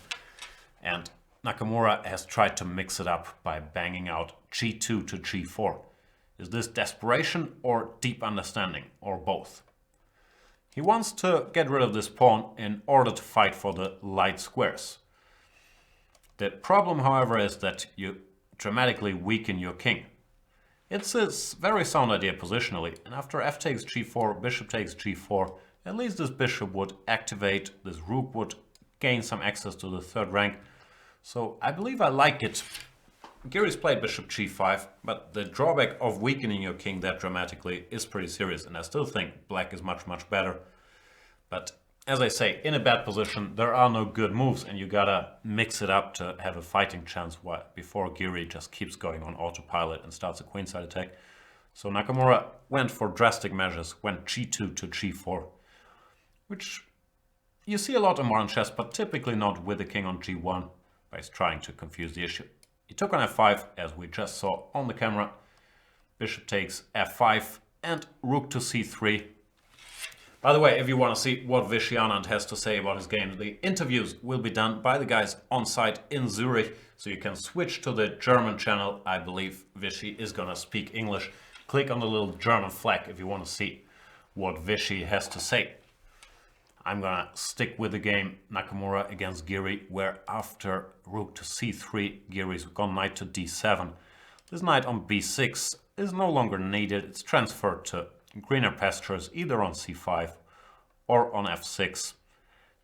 And Nakamura has tried to mix it up by banging out g2 to g4. Is this desperation or deep understanding, or both? He wants to get rid of this pawn in order to fight for the light squares. The problem, however, is that you dramatically weaken your king. It's a very sound idea positionally, and after f takes g4, bishop takes g4, at least this bishop would activate, this rook would gain some access to the third rank. So I believe I like it. Giri's played bishop g5, but the drawback of weakening your king that dramatically is pretty serious, and I still think black is much, much better. But as I say, in a bad position, there are no good moves, and you gotta mix it up to have a fighting chance before Giri just keeps going on autopilot and starts a queenside attack. So Nakamura went for drastic measures, went g2 to g4, which you see a lot in modern chess, but typically not with the king on g1, but he's trying to confuse the issue. He took on f5, as we just saw on the camera. Bishop takes f5 and rook to c3. By the way, if you want to see what Vishy Anand has to say about his game, the interviews will be done by the guys on site in Zurich, so you can switch to the German channel. I believe Vishy is going to speak English. Click on the little German flag if you want to see what Vishy has to say. I'm gonna stick with the game Nakamura against Giri, where after rook to c3, Giri's gone knight to d7. This knight on b6 is no longer needed. It's transferred to greener pastures, either on c5 or on f6.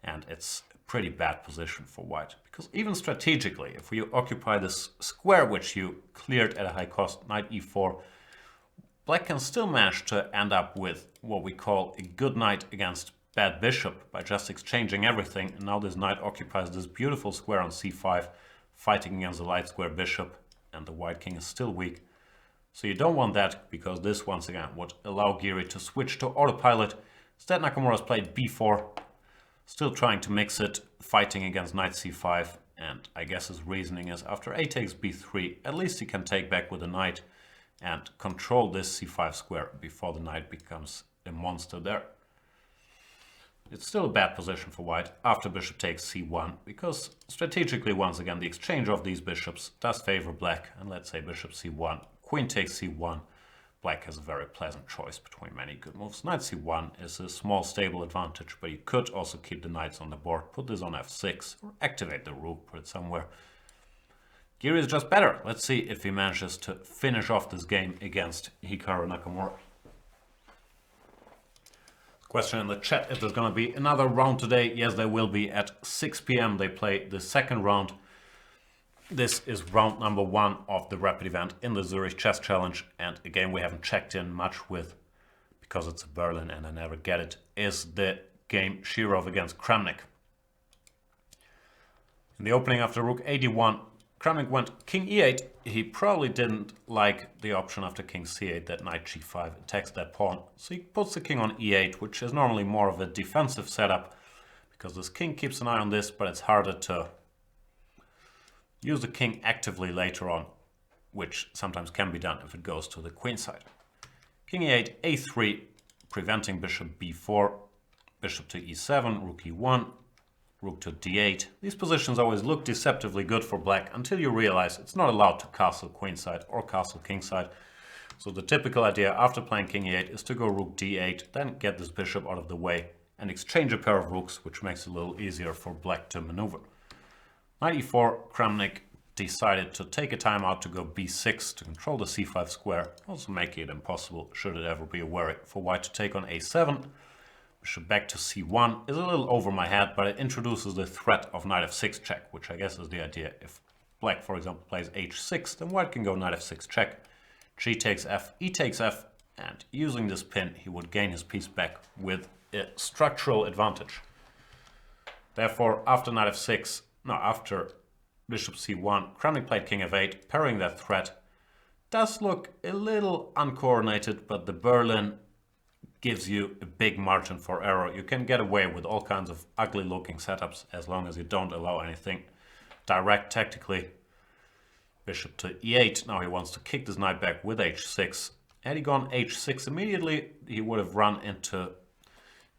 And it's a pretty bad position for white. Because even strategically, if you occupy this square, which you cleared at a high cost, knight e4, black can still manage to end up with what we call a good knight against bad bishop by just exchanging everything. And now this knight occupies this beautiful square on c5, fighting against the light square bishop, and the white king is still weak. So you don't want that, because this once again would allow Giri to switch to autopilot. Instead, Nakamura's played b4, still trying to mix it, fighting against knight c5, and I guess his reasoning is after a takes b3, at least he can take back with the knight and control this c5 square before the knight becomes a monster there. It's still a bad position for white after bishop takes c1, because strategically, once again, the exchange of these bishops does favor black. And let's say bishop c1, queen takes c1. Black has a very pleasant choice between many good moves. Knight c1 is a small stable advantage, but you could also keep the knights on the board, put this on f6, or activate the rook, put it somewhere. Giri is just better. Let's see if he manages to finish off this game against Hikaru Nakamura. Question in the chat if there's going to be another round today. Yes, there will be at 6 p.m. They play the second round. This is round number 1 of the rapid event in the Zurich Chess Challenge, and a game we haven't checked in much with because it's a Berlin and I never get it, is the game Shirov against Kramnik. In the opening after rook a1, Kramnik went king e8. He probably didn't like the option after king c8 that knight g5 attacks that pawn. So he puts the king on e8, which is normally more of a defensive setup because this king keeps an eye on this, but it's harder to use the king actively later on, which sometimes can be done if it goes to the queen side. King e8, a3, preventing bishop b4, bishop to e7, rook e1, rook to d8. These positions always look deceptively good for black until you realize it's not allowed to castle queenside or castle kingside. So the typical idea after playing king e8 is to go rook d8, then get this bishop out of the way and exchange a pair of rooks, which makes it a little easier for black to maneuver. Knight e4, Kramnik decided to take a timeout to go b6 to control the c5 square, also making it impossible, should it ever be a worry, for white to take on a7. Bishop back to c1 is a little over my head, but it introduces the threat of knight f6 check, which I guess is the idea. If black, for example, plays h6, then white can go knight f6 check, g takes f, e takes f, and using this pin, he would gain his piece back with a structural advantage. Therefore, after knight f6, after bishop c1, Kramnik played king f8, parrying that threat. Does look a little uncoordinated, but the Berlin gives you a big margin for error. You can get away with all kinds of ugly looking setups as long as you don't allow anything direct tactically. Bishop to e8. Now he wants to kick this knight back with h6. Had he gone h6 immediately, he would have run into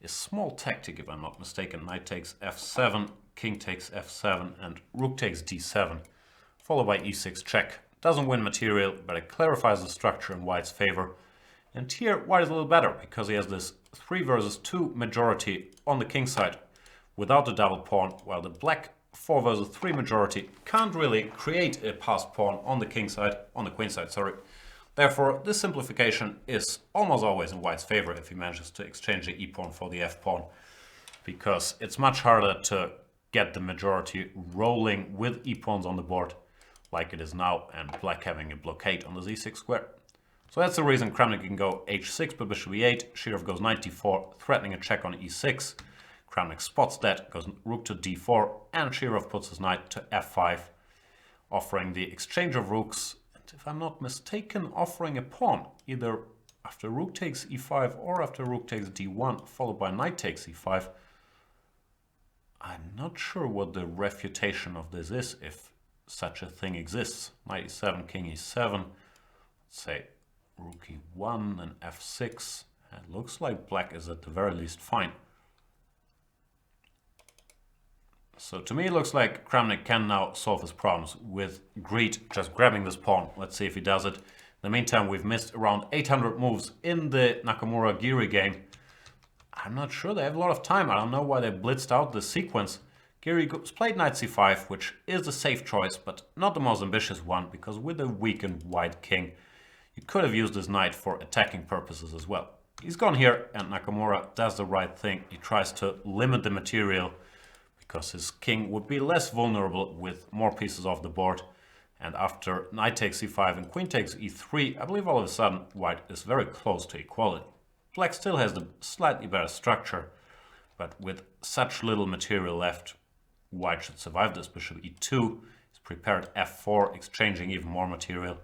a small tactic, if I'm not mistaken. Knight takes f7, king takes f7, and rook takes d7, followed by e6 check. Doesn't win material, but it clarifies the structure in white's favor. And here, white is a little better, because he has this 3 versus 2 majority on the king side without the double pawn, while the black 4 versus 3 majority can't really create a passed pawn on the king side, on the queen side, sorry. Therefore, this simplification is almost always in white's favor if he manages to exchange the e-pawn for the f-pawn, because it's much harder to get the majority rolling with e-pawns on the board like it is now, and black having a blockade on the z6 square. So that's the reason Kramnik can go h6, but bishop e8, Shirov goes knight d4, threatening a check on e6. Kramnik spots that, goes rook to d4, and Shirov puts his knight to f5, offering the exchange of rooks, and if I'm not mistaken, offering a pawn, either after rook takes e5 or after rook takes d1, followed by knight takes e5. I'm not sure what the refutation of this is, if such a thing exists. Knight e7, king e7, let's say rook e1 and f6. It looks like black is at the very least fine. So to me it looks like Kramnik can now solve his problems with greed, just grabbing this pawn. Let's see if he does it. In the meantime, we've missed around 800 moves in the Nakamura-Giri game. I'm not sure. They have a lot of time. I don't know why they blitzed out this sequence. Giri played knight c5, which is a safe choice, but not the most ambitious one, because with a weakened white king, you could have used this knight for attacking purposes as well. He's gone here, and Nakamura does the right thing. He tries to limit the material, because his king would be less vulnerable with more pieces off the board. And after knight takes c5 and queen takes e3, I believe all of a sudden white is very close to equality. Black still has the slightly better structure, but with such little material left, white should survive this. Bishop e2 is prepared f4, exchanging even more material,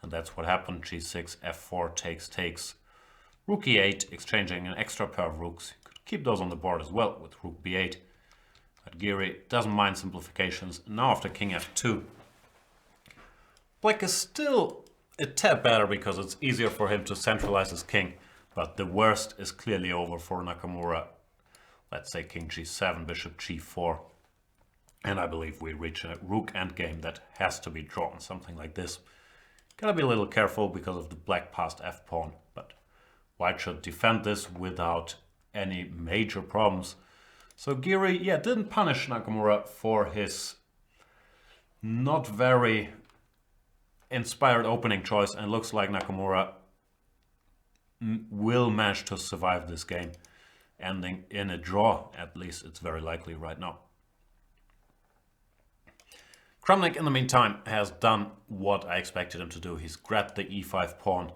and that's what happened. g6, f4, takes. Rook e8, exchanging an extra pair of rooks. You could keep those on the board as well with rook b8, but Giri doesn't mind simplifications. Now after king f2, Black is still a tad better because it's easier for him to centralize his king, but the worst is clearly over for Nakamura. Let's say king g7, bishop g4, and I believe we reach a rook endgame that has to be drawn, something like this. Gotta be a little careful because of the black passed f-pawn, but white should defend this without any major problems. So Giri, didn't punish Nakamura for his not very inspired opening choice, and looks like Nakamura will manage to survive this game, ending in a draw. At least it's very likely right now. Kramnik, in the meantime, has done what I expected him to do. He's grabbed the e5 pawn.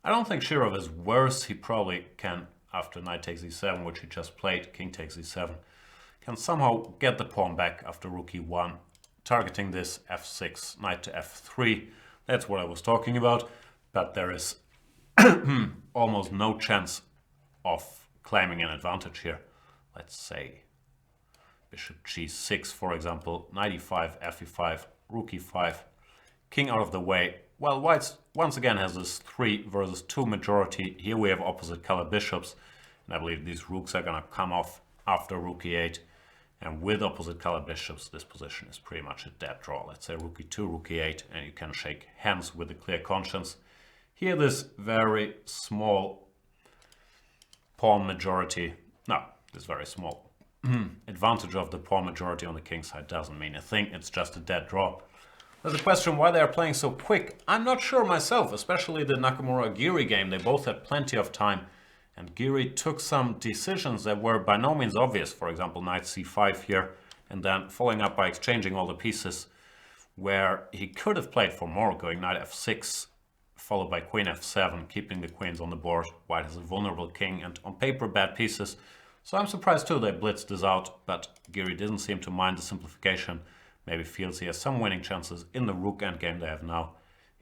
I don't think Shirov is worse. He probably can, after knight takes e7, which he just played, king takes e7, can somehow get the pawn back after rook e1, targeting this f6, knight to f3. That's what I was talking about, but there is almost no chance of claiming an advantage here. Let's say bishop g6, for example, knight e5, f e5, rook e5, king out of the way. Well, white once again has this 3 versus 2 majority. Here we have opposite color bishops, and I believe these rooks are going to come off after rook e8. And with opposite color bishops, this position is pretty much a dead draw. Let's say rook e2, rook e8, and you can shake hands with a clear conscience. Here, this very small pawn majority, this very small advantage of the pawn majority on the king side doesn't mean a thing. It's just a dead draw. There's a question why they are playing so quick. I'm not sure myself, especially the Nakamura-Giri game. They both had plenty of time. And Giri took some decisions that were by no means obvious. For example, knight c5 here, and then following up by exchanging all the pieces, where he could have played for more, going knight f6, followed by queen f7, keeping the queens on the board. White has a vulnerable king and on paper bad pieces. So I'm surprised too they blitzed this out, but Giri didn't seem to mind the simplification. Maybe feels he has some winning chances in the rook endgame they have now,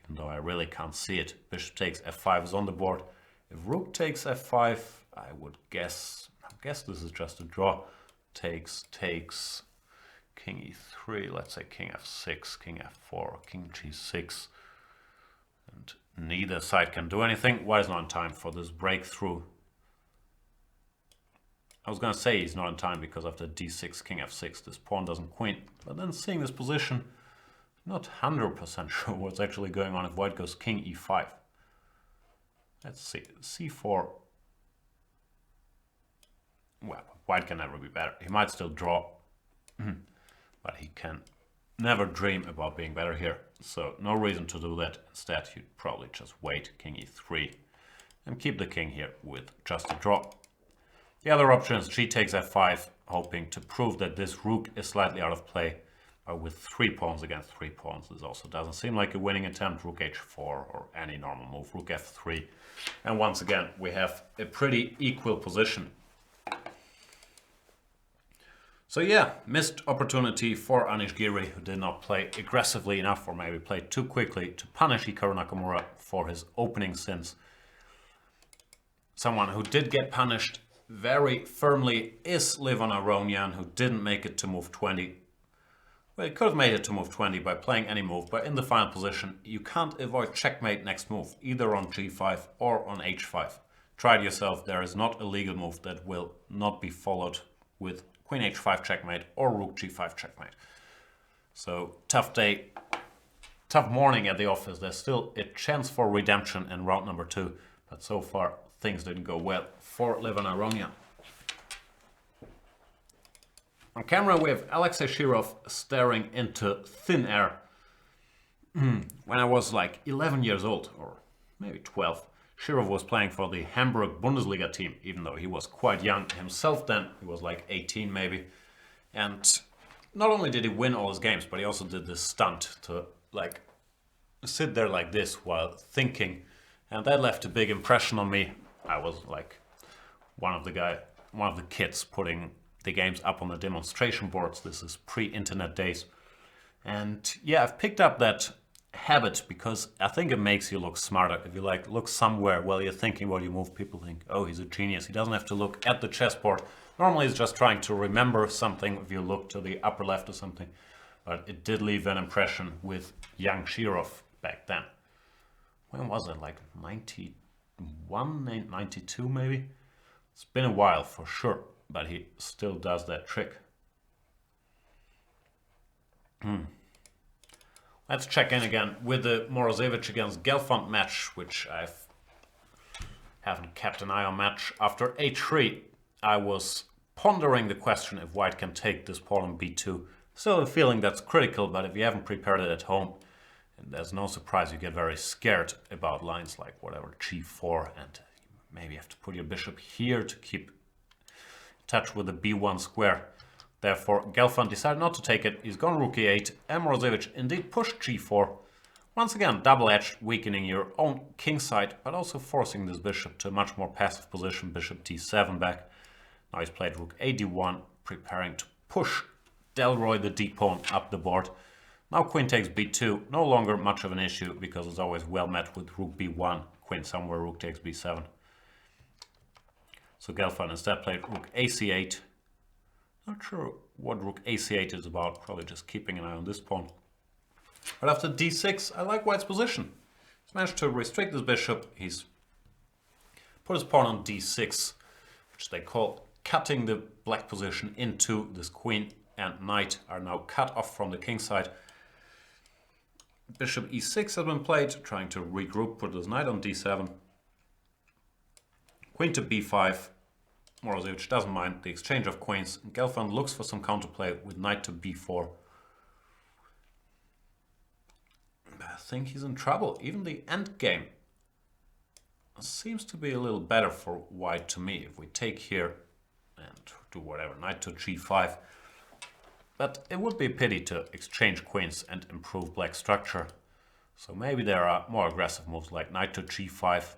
even though I really can't see it. Bishop takes f5 is on the board. If rook takes f5, I would guess this is just a draw. Takes, king e3, let's say king f6, king f4, king g6. And neither side can do anything. White is not in time for this breakthrough. I was going to say he's not in time because after d6, king f6, this pawn doesn't queen. But then seeing this position, not 100% sure what's actually going on if white goes king e5. Let's see, c4. Well, white can never be better. He might still draw, but he can never dream about being better here. So no reason to do that. Instead, you'd probably just wait, king e3, and keep the king here with just a draw. The other option is g takes f5, hoping to prove that this rook is slightly out of play. But with 3 pawns against 3 pawns, this also doesn't seem like a winning attempt. Rook h4 or any normal move, rook f3. And once again, we have a pretty equal position. So yeah, missed opportunity for Anish Giri, who did not play aggressively enough, or maybe played too quickly to punish Hikaru Nakamura for his opening sins. Someone who did get punished very firmly is Levon Aronian, who didn't make it to move 20. Well, he could have made it to move 20 by playing any move, but in the final position, you can't avoid checkmate next move, either on g5 or on h5. Try it yourself, there is not a legal move that will not be followed with queen h5 checkmate or rook g5 checkmate. So, tough day, tough morning at the office. There's still a chance for redemption in round number 2, but so far things didn't go well for Levon Aronian. On camera we have Alexei Shirov staring into thin air. When I was like 11 years old, or maybe 12, Shirov was playing for the Hamburg Bundesliga team, even though he was quite young himself then. He was like 18 maybe. And not only did he win all his games, but he also did this stunt to like sit there like this while thinking. And that left a big impression on me. I was like one of the kids putting the games up on the demonstration boards. This is pre-internet days. And yeah, I've picked up that habit because I think it makes you look smarter. If you like look somewhere while you're thinking while you move, people think, oh, he's a genius. He doesn't have to look at the chessboard. Normally he's just trying to remember something if you look to the upper left or something. But it did leave an impression with young Shirov back then. When was it? Like 91, 92 maybe? It's been a while for sure, but he still does that trick. Let's check in again with the Morozevich against Gelfand match, which I haven't kept an eye on match. After h3, I was pondering the question if white can take this pawn on b2. Still a feeling that's critical, but if you haven't prepared it at home, there's no surprise you get very scared about lines like whatever g4, and maybe you have to put your bishop here to keep in touch with the b1 square. Therefore, Gelfand decided not to take it. He's gone rook e8, and Morozevich indeed pushed g4. Once again, double-edged, weakening your own king side, but also forcing this bishop to a much more passive position, bishop d7 back. Now he's played rook a d1, preparing to push Delroy the d-pawn up the board. Now queen takes b2, no longer much of an issue because it's always well met with rook b1, queen somewhere, rook takes b7. So Gelfand instead played rook ac8. Not sure what rook ac8 is about, probably just keeping an eye on this pawn. But after d6, I like white's position. He's managed to restrict his bishop. He's put his pawn on d6, which they call cutting the black position into. This queen and knight are now cut off from the king side. Bishop e6 has been played, trying to regroup, put his knight on d7. Queen to b5. Morozevich doesn't mind the exchange of queens. Gelfand looks for some counterplay with knight to b4. I think he's in trouble. Even the endgame seems to be a little better for white to me. If we take here and do whatever, knight to g5. But it would be a pity to exchange queens and improve black structure. So maybe there are more aggressive moves like knight to g5.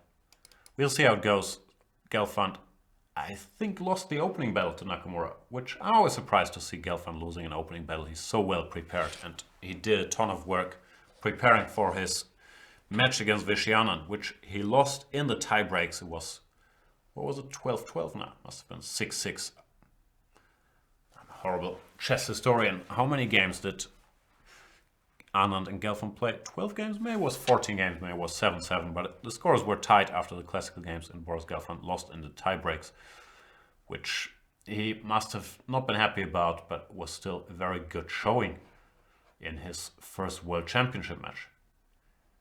We'll see how it goes. Gelfand, I think, lost the opening battle to Nakamura, which I'm always surprised to see Gelfand losing an opening battle. He's so well prepared, and he did a ton of work preparing for his match against Vishy Anand, which he lost in the tie breaks. It was, what was it, 12-12 now? Must have been 6-6. I'm a horrible chess historian. How many games did Anand and Gelfand play? 12 games? Maybe it was 14 games, maybe it was 7-7, but the scores were tied after the classical games, and Boris Gelfand lost in the tie breaks, which he must have not been happy about, but was still a very good showing in his first World Championship match.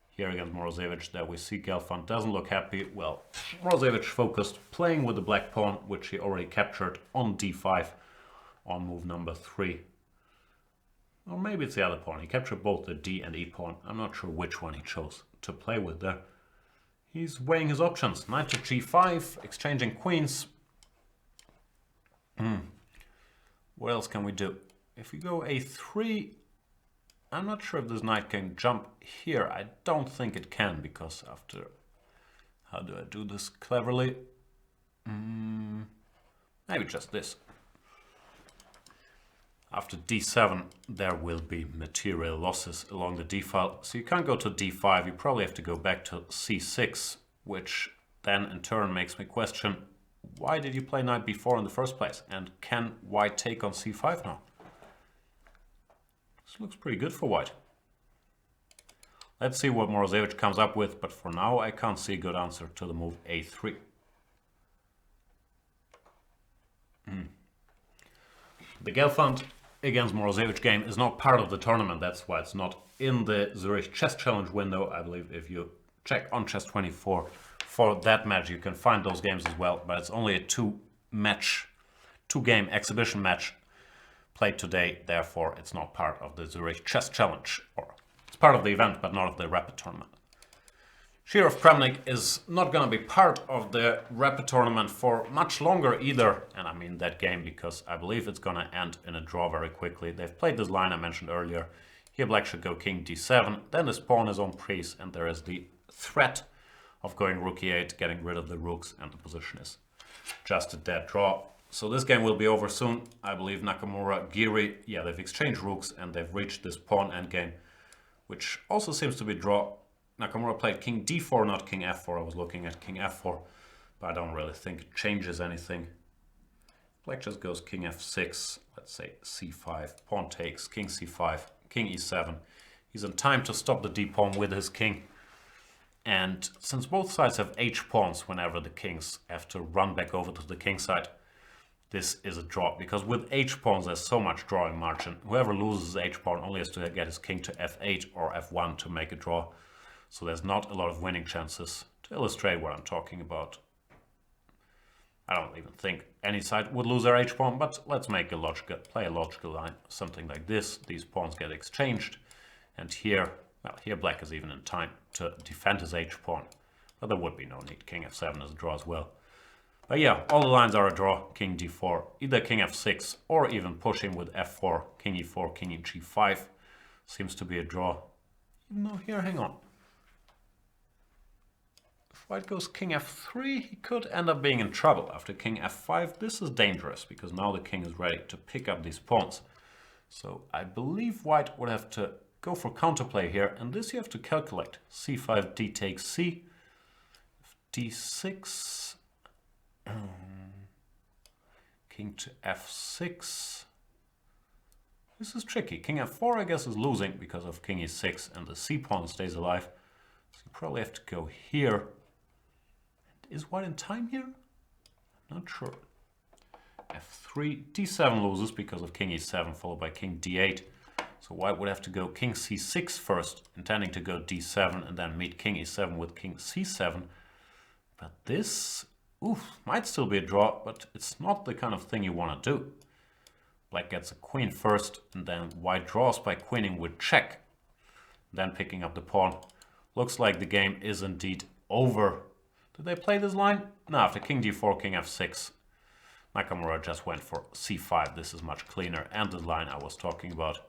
Here against Morozevich, there we see Gelfand doesn't look happy. Well, Morozevich focused, playing with the black pawn, which he already captured on d5 on move number 3. Or maybe it's the other pawn. He captured both the d and e pawn. I'm not sure which one he chose to play with there. He's weighing his options. Knight to g5, exchanging queens. What else can we do? If we go a3, I'm not sure if this knight can jump here. I don't think it can, because after... How do I do this cleverly? Maybe just this. After d7, there will be material losses along the d file. So you can't go to d5, you probably have to go back to c6, which then in turn makes me question, why did you play knight b4 in the first place? And can white take on c5 now? This looks pretty good for white. Let's see what Morozevich comes up with, but for now I can't see a good answer to the move a3. The Gelfand against Morozevich game is not part of the tournament. That's why it's not in the Zurich Chess Challenge window. I believe if you check on Chess24 for that match, you can find those games as well. But it's only a two-game exhibition match played today, therefore it's not part of the Zurich Chess Challenge. Or it's part of the event, but not of the Rapid Tournament. Shirov Kramnik is not going to be part of the Rapid Tournament for much longer either. And I mean that game because I believe it's going to end in a draw very quickly. They've played this line I mentioned earlier. Here black should go king d7, then this pawn is on piece, and there is the threat of going rook e8, getting rid of the rooks, and the position is just a dead draw. So this game will be over soon. I believe Nakamura, Giri, yeah, they've exchanged rooks and they've reached this pawn endgame, which also seems to be a draw. Nakamura played king d4, not king f4. I was looking at king f4, but I don't really think it changes anything. Black just goes king f6, let's say c5, pawn takes, king c5, king e7. He's in time to stop the d-pawn with his king. And since both sides have h-pawns whenever the kings have to run back over to the king side, this is a draw. Because with h-pawns there's so much drawing margin. Whoever loses h-pawn only has to get his king to f8 or f1 to make a draw. So there's not a lot of winning chances. To illustrate what I'm talking about, I don't even think any side would lose their h-pawn, but let's make play a logical line, something like this. These pawns get exchanged, and here, well, here black is even in time to defend his h-pawn, but there would be no need. King f7 is a draw as well. But yeah, all the lines are a draw. King d4, either king f6, or even pushing with f4, king e4, king e g5 seems to be a draw. No, here, hang on. White goes king f3, he could end up being in trouble. After king f5, this is dangerous, because now the king is ready to pick up these pawns. So I believe white would have to go for counterplay here, and this you have to calculate. c5, d takes c, d6, king to f6. This is tricky. King f4 I guess is losing because of king e6, and the c pawn stays alive. So you probably have to go here. Is white in time here? I'm not sure. f3, d7 loses because of king e7 followed by king d8. So white would have to go king c6 first, intending to go d7 and then meet king e7 with king c7. But this, might still be a draw, but it's not the kind of thing you want to do. Black gets a queen first, and then white draws by queening with check. Then picking up the pawn. Looks like the game is indeed over. Did they play this line? No, after king d4, king f6. Nakamura just went for c5. This is much cleaner. And the line I was talking about.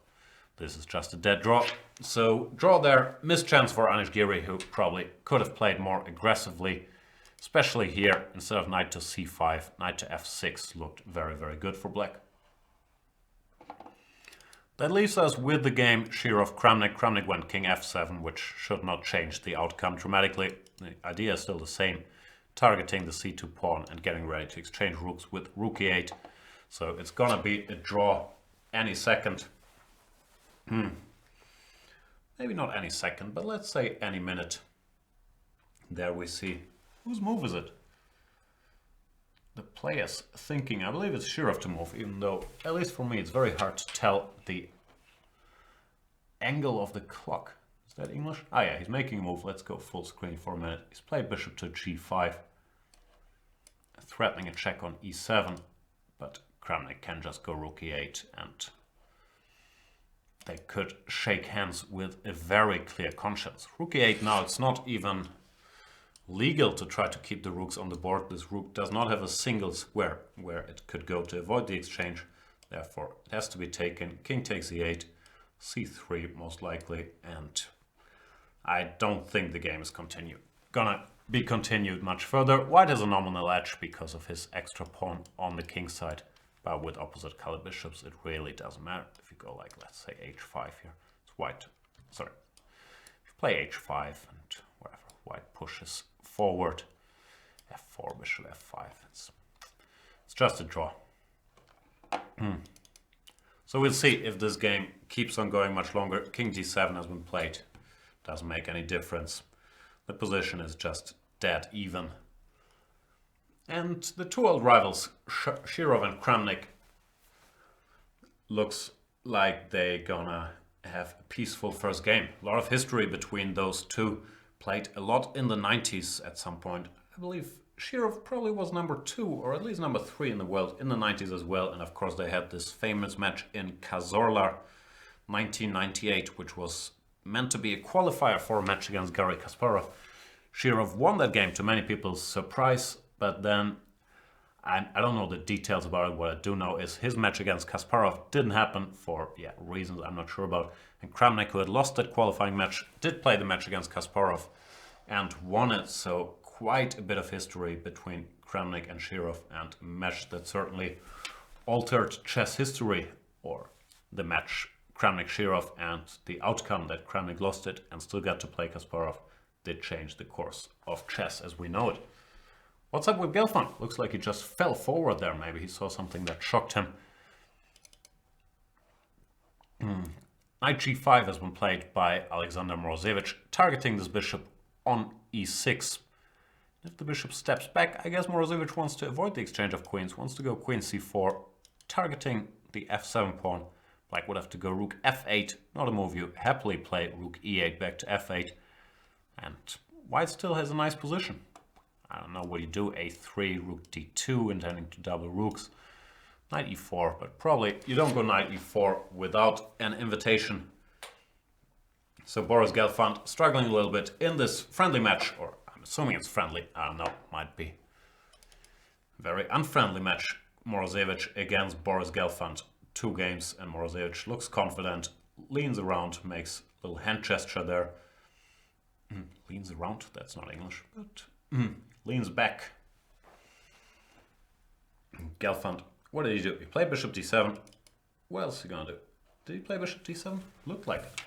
This is just a dead draw. So draw there. Missed chance for Anand Giri, who probably could have played more aggressively. Especially here, instead of knight to c5, knight to f6 looked very, very good for black. That leaves us with the game Shirov Kramnik. Kramnik went king f7, which should not change the outcome dramatically. The idea is still the same, targeting the c2 pawn and getting ready to exchange rooks with rook e8. So it's gonna be a draw any second. Maybe not any second, but let's say any minute. There we see. Whose move is it? The player's thinking. I believe it's Shirov to move, even though, at least for me, it's very hard to tell the angle of the clock. Is that English? Ah yeah, he's making a move. Let's go full screen for a minute. He's played bishop to g5, threatening a check on e7, but Kramnik can just go rook e8, and they could shake hands with a very clear conscience. Rook e8 now, it's not even legal to try to keep the rooks on the board. This rook does not have a single square where it could go to avoid the exchange. Therefore, it has to be taken. King takes e8, c3 most likely, and I don't think the game is gonna be continued much further. White has a nominal edge because of his extra pawn on the king side, but with opposite color bishops, it really doesn't matter. If you go like, let's say h5 here, it's white. Sorry, if you play h5 and whatever, white pushes forward, f4, bishop f5. It's just a draw. So we'll see if this game keeps on going much longer. King g7 has been played. Doesn't make any difference. The position is just dead even. And the two old rivals, Shirov and Kramnik, looks like they're gonna have a peaceful first game. A lot of history between those two. Played a lot in the 90s at some point. I believe Shirov probably was number 2 or at least number 3 in the world in the 90s as well. And of course they had this famous match in Kazorla 1998, which was meant to be a qualifier for a match against Garry Kasparov. Shirov won that game to many people's surprise, but then I don't know the details about it. What I do know is his match against Kasparov didn't happen for reasons I'm not sure about. And Kramnik, who had lost that qualifying match, did play the match against Kasparov and won it. So quite a bit of history between Kramnik and Shirov, and a match that certainly altered chess history, or the match Kramnik-Shirov, and the outcome that Kramnik lost it and still got to play Kasparov did change the course of chess as we know it. What's up with Gelfand? Looks like he just fell forward there. Maybe he saw something that shocked him. Knight g5 has been played by Alexander Morozevich, targeting this bishop on e6. If the bishop steps back, I guess Morozevich wants to avoid the exchange of queens, wants to go queen c4, targeting the f7 pawn. Black would have to go rook f8, not a move you happily play, rook e8 back to f8. And white still has a nice position. I don't know what you do, a3, rook d2, intending to double rooks. Knight e4, but probably you don't go knight e4 without an invitation. So Boris Gelfand struggling a little bit in this friendly match, or I'm assuming it's friendly, I don't know, might be. Very unfriendly match, Morozevich against Boris Gelfand. 2 games, and Morozevich looks confident, leans around, makes a little hand gesture there. Leans around, that's not English, but leans back. Gelfand, what did he do? He played bishop d7. What else is he gonna do? Did he play bishop d7? Looked like it.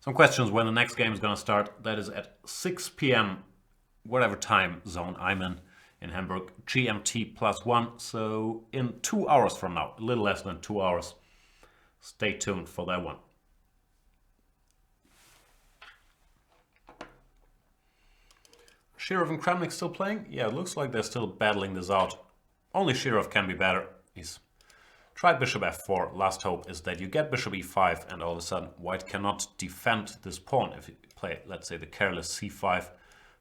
Some questions when the next game is gonna start. That is at 6 p.m. whatever time zone I'm in Hamburg, GMT +1. So in 2 hours from now, a little less than 2 hours. Stay tuned for that one. Shirov and Kramnik still playing? Yeah, it looks like they're still battling this out. Only Shirov can be better. He's tried bishop f4. Last hope is that you get bishop e5 and all of a sudden white cannot defend this pawn. If you play, let's say, the careless c5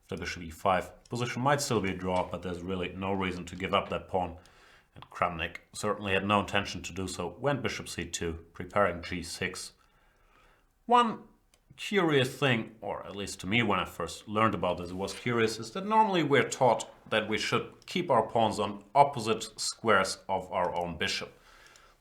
after bishop e5. Position might still be a draw, but there's really no reason to give up that pawn. And Kramnik certainly had no intention to do so. Went bishop c2, preparing g6. One curious thing, or at least to me when I first learned about this, it was curious, is that normally we're taught that we should keep our pawns on opposite squares of our own bishop.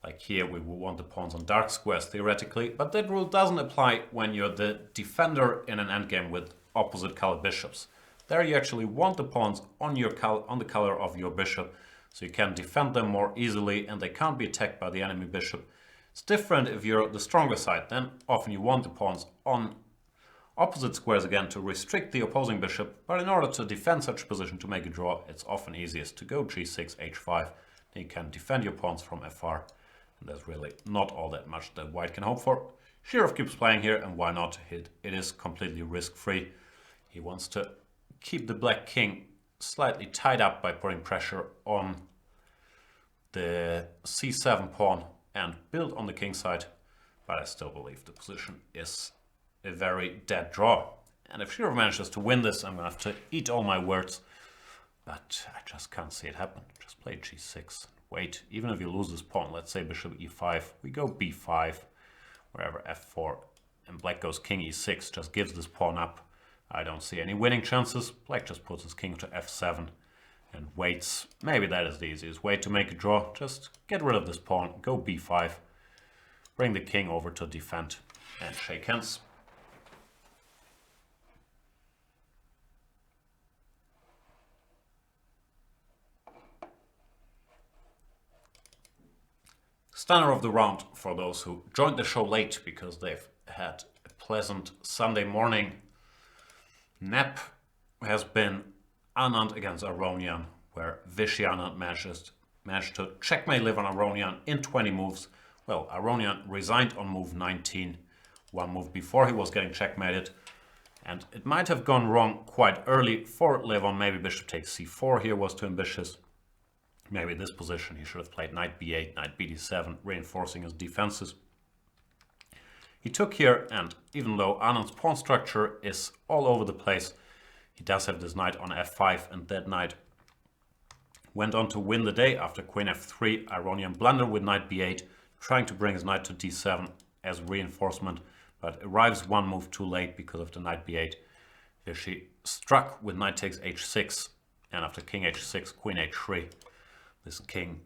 Like here we will want the pawns on dark squares theoretically, but that rule doesn't apply when you're the defender in an endgame with opposite colored bishops. There you actually want the pawns on the color of your bishop, so you can defend them more easily and they can't be attacked by the enemy bishop. It's different if you're the stronger side, then often you want the pawns on opposite squares again to restrict the opposing bishop, but in order to defend such a position to make a draw, it's often easiest to go g6, h5, then you can defend your pawns from fr, and there's really not all that much that white can hope for. Shirov keeps playing here, and why not? It is completely risk-free. He wants to keep the black king slightly tied up by putting pressure on the c7 pawn and build on the king side, but I still believe the position is a very dead draw. And if Shirov manages to win this, I'm gonna have to eat all my words, but I just can't see it happen. Just play g6, wait, even if you lose this pawn, let's say bishop e5, we go b5, wherever f4, and black goes king e6, just gives this pawn up. I don't see any winning chances. Black just puts his king to f7 and waits. Maybe that is the easiest way to make a draw. Just get rid of this pawn, go b5, bring the king over to defend, and shake hands. Stunner of the round for those who joined the show late because they've had a pleasant Sunday morning nap has been Anand against Aronian, where Vishy Anand managed to checkmate Levan Aronian in 20 moves. Well, Aronian resigned on move 19, one move before he was getting checkmated, and it might have gone wrong quite early for Levan. Maybe bishop takes c4 here was too ambitious. Maybe this position he should have played knight b8, knight bd7, reinforcing his defenses. He took here, and even though Anand's pawn structure is all over the place, He does have this knight on f5, and that knight went on to win the day after queen f3. Aronian blunder with knight b8, trying to bring his knight to d7 as reinforcement, but arrives one move too late because of the knight b8. Vichy struck with knight takes h6, and after king h6, queen h3. This king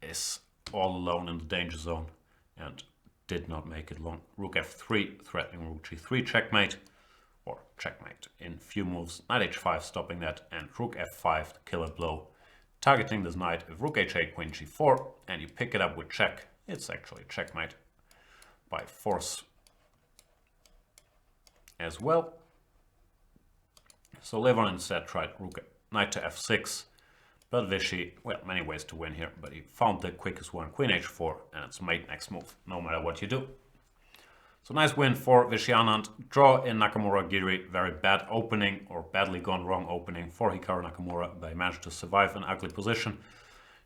is all alone in the danger zone and did not make it long. Rook f3, threatening rook g3 checkmate, or checkmate in few moves. Knight h5 stopping that, and rook f5, the killer blow, targeting this knight. If rook h8, queen g4, and you pick it up with check, it's actually checkmate by force as well. So Levon instead tried knight to f6, but Vichy, well, many ways to win here, but he found the quickest one, queen h4, and it's mate next move, no matter what you do. So nice win for Vichy Anand. Draw in Nakamura Giri, very bad opening, or badly gone wrong opening for Hikaru Nakamura, but he managed to survive an ugly position.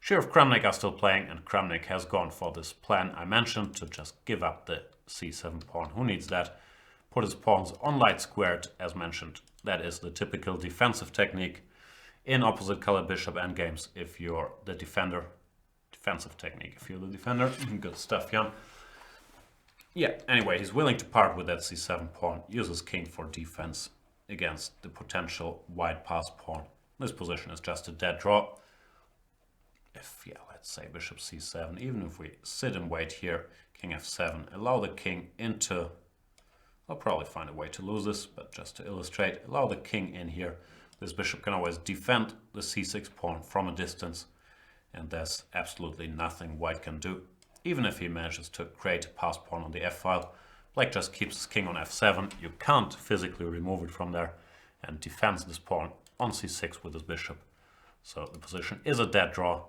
Shirov Kramnik are still playing, and Kramnik has gone for this plan I mentioned, to just give up the c7 pawn. Who needs that? Put his pawns on light squared, as mentioned. That is the typical defensive technique in opposite color bishop endgames if you're the defender. Defensive technique if you're the defender. Good stuff, Jan. Yeah, anyway, he's willing to part with that c7 pawn, uses king for defense against the potential wide pass pawn. This position is just a dead draw. If, yeah, let's say bishop c7, even if we sit and wait here, king f7, allow the king into... I'll probably find a way to lose this, but just to illustrate, allow the king in here. This bishop can always defend the c6 pawn from a distance, and there's absolutely nothing white can do. Even if he manages to create a pass pawn on the f-file, black just keeps his king on f7. You can't physically remove it from there, and defends this pawn on c6 with his bishop. So the position is a dead draw.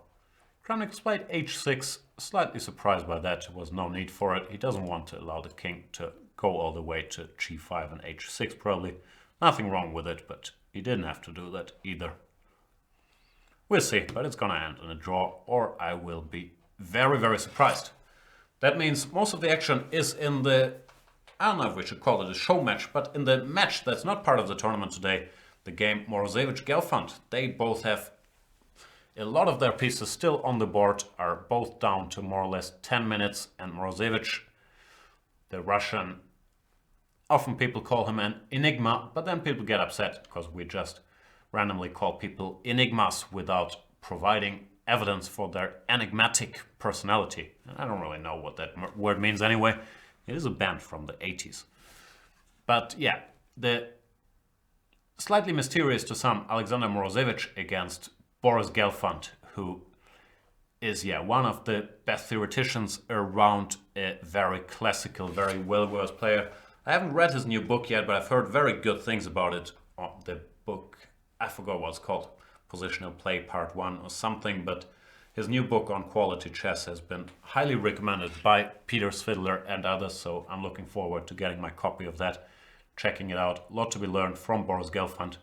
Kramnik played h6, slightly surprised by that. There was no need for it. He doesn't want to allow the king to go all the way to g5 and h6 probably. Nothing wrong with it, but he didn't have to do that either. We'll see, but it's gonna end in a draw, or I will be very, very surprised. That means most of the action is in the, I don't know if we should call it a show match, but in the match that's not part of the tournament today, the game Morozevich Gelfand. They both have a lot of their pieces still on the board, are both down to more or less 10 minutes, and Morozevich, the Russian, often people call him an enigma, but then people get upset because we just randomly call people enigmas without providing evidence for their enigmatic personality. And I don't really know what that word means anyway. It is a band from the 80s. But yeah, the slightly mysterious to some Alexander Morozevich against Boris Gelfand, who is, yeah, one of the best theoreticians around, a very classical, very well-versed player. I haven't read his new book yet, but I've heard very good things about it. The book, I forgot what it's called, Positional Play Part 1 or something, but his new book on quality chess has been highly recommended by Peter Svidler and others, so I'm looking forward to getting my copy of that, checking it out. A lot to be learned from Boris Gelfand.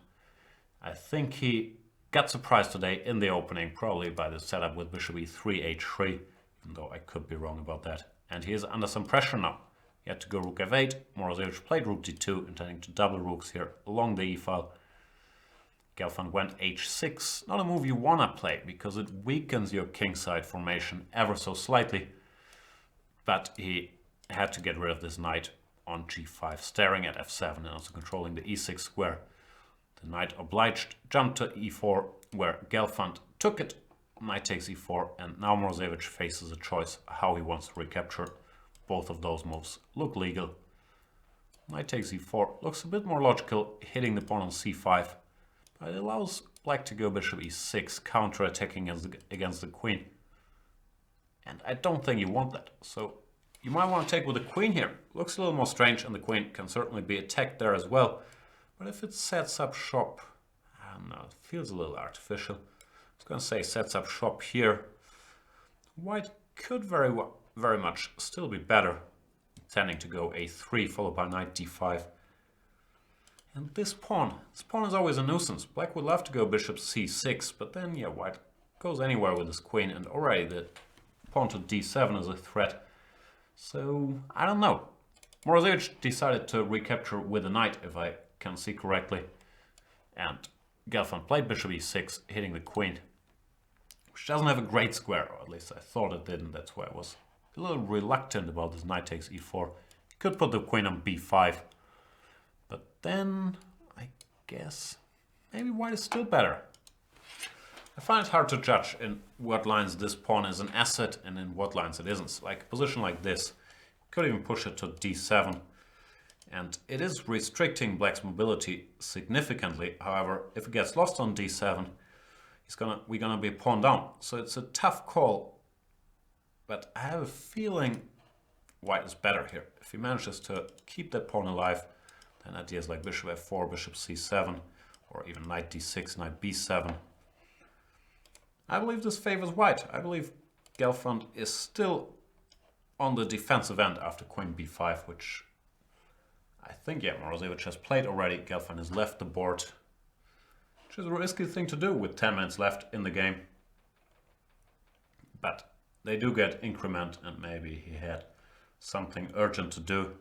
I think he got surprised today in the opening, probably by the setup with bishop e3, h3, even though I could be wrong about that. And he is under some pressure now. He had to go rook f8. Morozevich played rook d2, intending to double rooks here along the e-file. Gelfand went h6. Not a move you want to play, because it weakens your kingside formation ever so slightly. But he had to get rid of this knight on g5, staring at f7 and also controlling the e6 square. The knight obliged jumped to e4, where Gelfand took it. Knight takes e4, and now Morozevich faces a choice how he wants to recapture. Both of those moves look legal. Knight takes e4 looks a bit more logical, hitting the pawn on c5, but it allows black to go bishop e6, counter-attacking against the queen. And I don't think you want that, so you might want to take with the queen here. Looks a little more strange, and the queen can certainly be attacked there as well. But if it sets up shop, I don't know, it feels a little artificial. I was going to say sets up shop here. White could very much still be better, tending to go a3 followed by knight d5. And this pawn is always a nuisance. Black would love to go bishop c6, but then, yeah, white goes anywhere with his queen, and already the pawn to d7 is a threat. So, I don't know. Morozevich decided to recapture with a knight, if I can see correctly. and Gelfand played bishop e6, hitting the queen, which doesn't have a great square, or at least I thought it didn't. That's why I was a little reluctant about this knight takes e4. He could put the queen on b5, but then I guess maybe white is still better. I find it hard to judge in what lines this pawn is an asset and in what lines it isn't. Like a position like this, could even push it to d7. And it is restricting black's mobility significantly. However, if it gets lost on d7, we're gonna be pawn down. So it's a tough call. But I have a feeling white is better here. If he manages to keep that pawn alive, then ideas like bishop f4, bishop c7, or even knight d6, knight b7. I believe this favors white. I believe Gelfand is still on the defensive end after queen b5, which I think, yeah, Morozevich has played already. Gelfand has left the board, which is a risky thing to do with 10 minutes left in the game. But they do get increment, and maybe he had something urgent to do.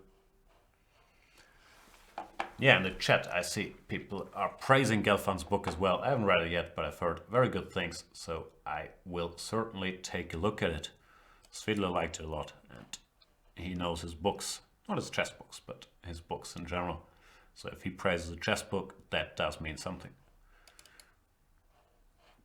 Yeah, in the chat I see people are praising Gelfand's book as well. I haven't read it yet, but I've heard very good things, so I will certainly take a look at it. Svidler liked it a lot, and he knows his books. Not his chess books, but his books in general. So if he praises a chess book, that does mean something.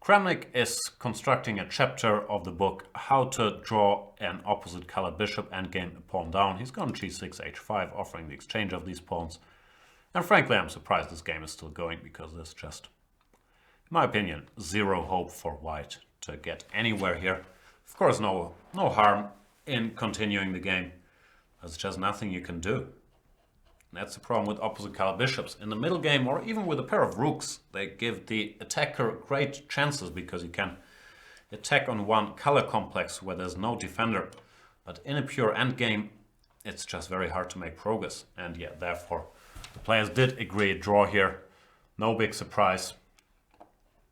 Kramnik is constructing a chapter of the book How to Draw an Opposite Color Bishop Endgame a Pawn Down. He's gone g6, h5, offering the exchange of these pawns. And frankly, I'm surprised this game is still going, because there's just, in my opinion, zero hope for white to get anywhere here. Of course, no harm in continuing the game. There's just nothing you can do. And that's the problem with opposite color bishops. In the middle game, or even with a pair of rooks, they give the attacker great chances because you can attack on one color complex where there's no defender. But in a pure endgame, it's just very hard to make progress. And yeah, therefore, the players did agree a draw here. No big surprise.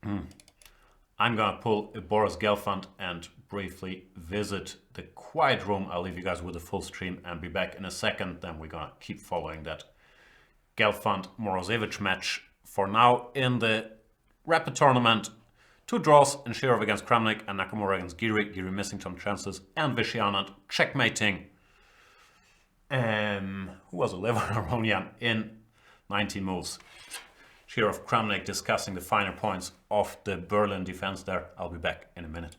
I'm gonna pull a Boris Gelfand and briefly visit the quiet room. I'll leave you guys with a full stream and be back in a second. Then we're gonna keep following that Gelfand-Morozevich match. For now, in the rapid tournament, 2 draws in Shirov against Kramnik and Nakamura against Giri. Giri missing some chances, and Vishy Anand checkmating. Who was 11? Aronian in 19 moves. Shirov, Kramnik discussing the finer points of the Berlin defense there. I'll be back in a minute.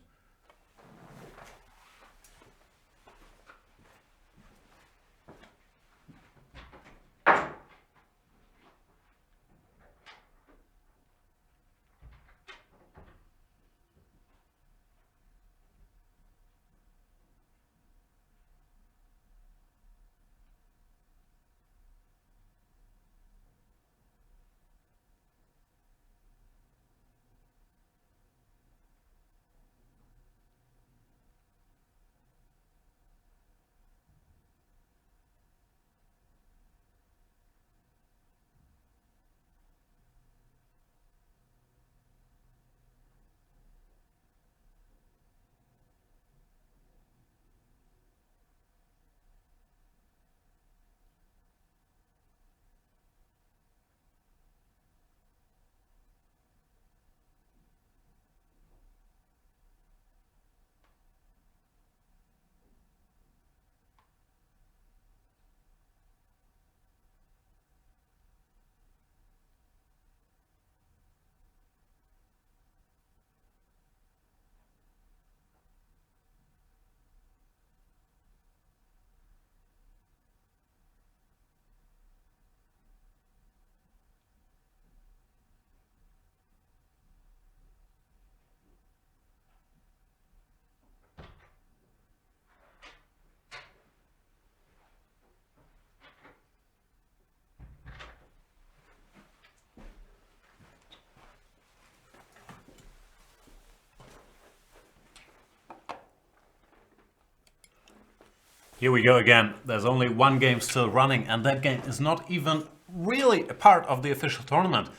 Here we go again. There's only one game still running, and that game is not even really a part of the official tournament.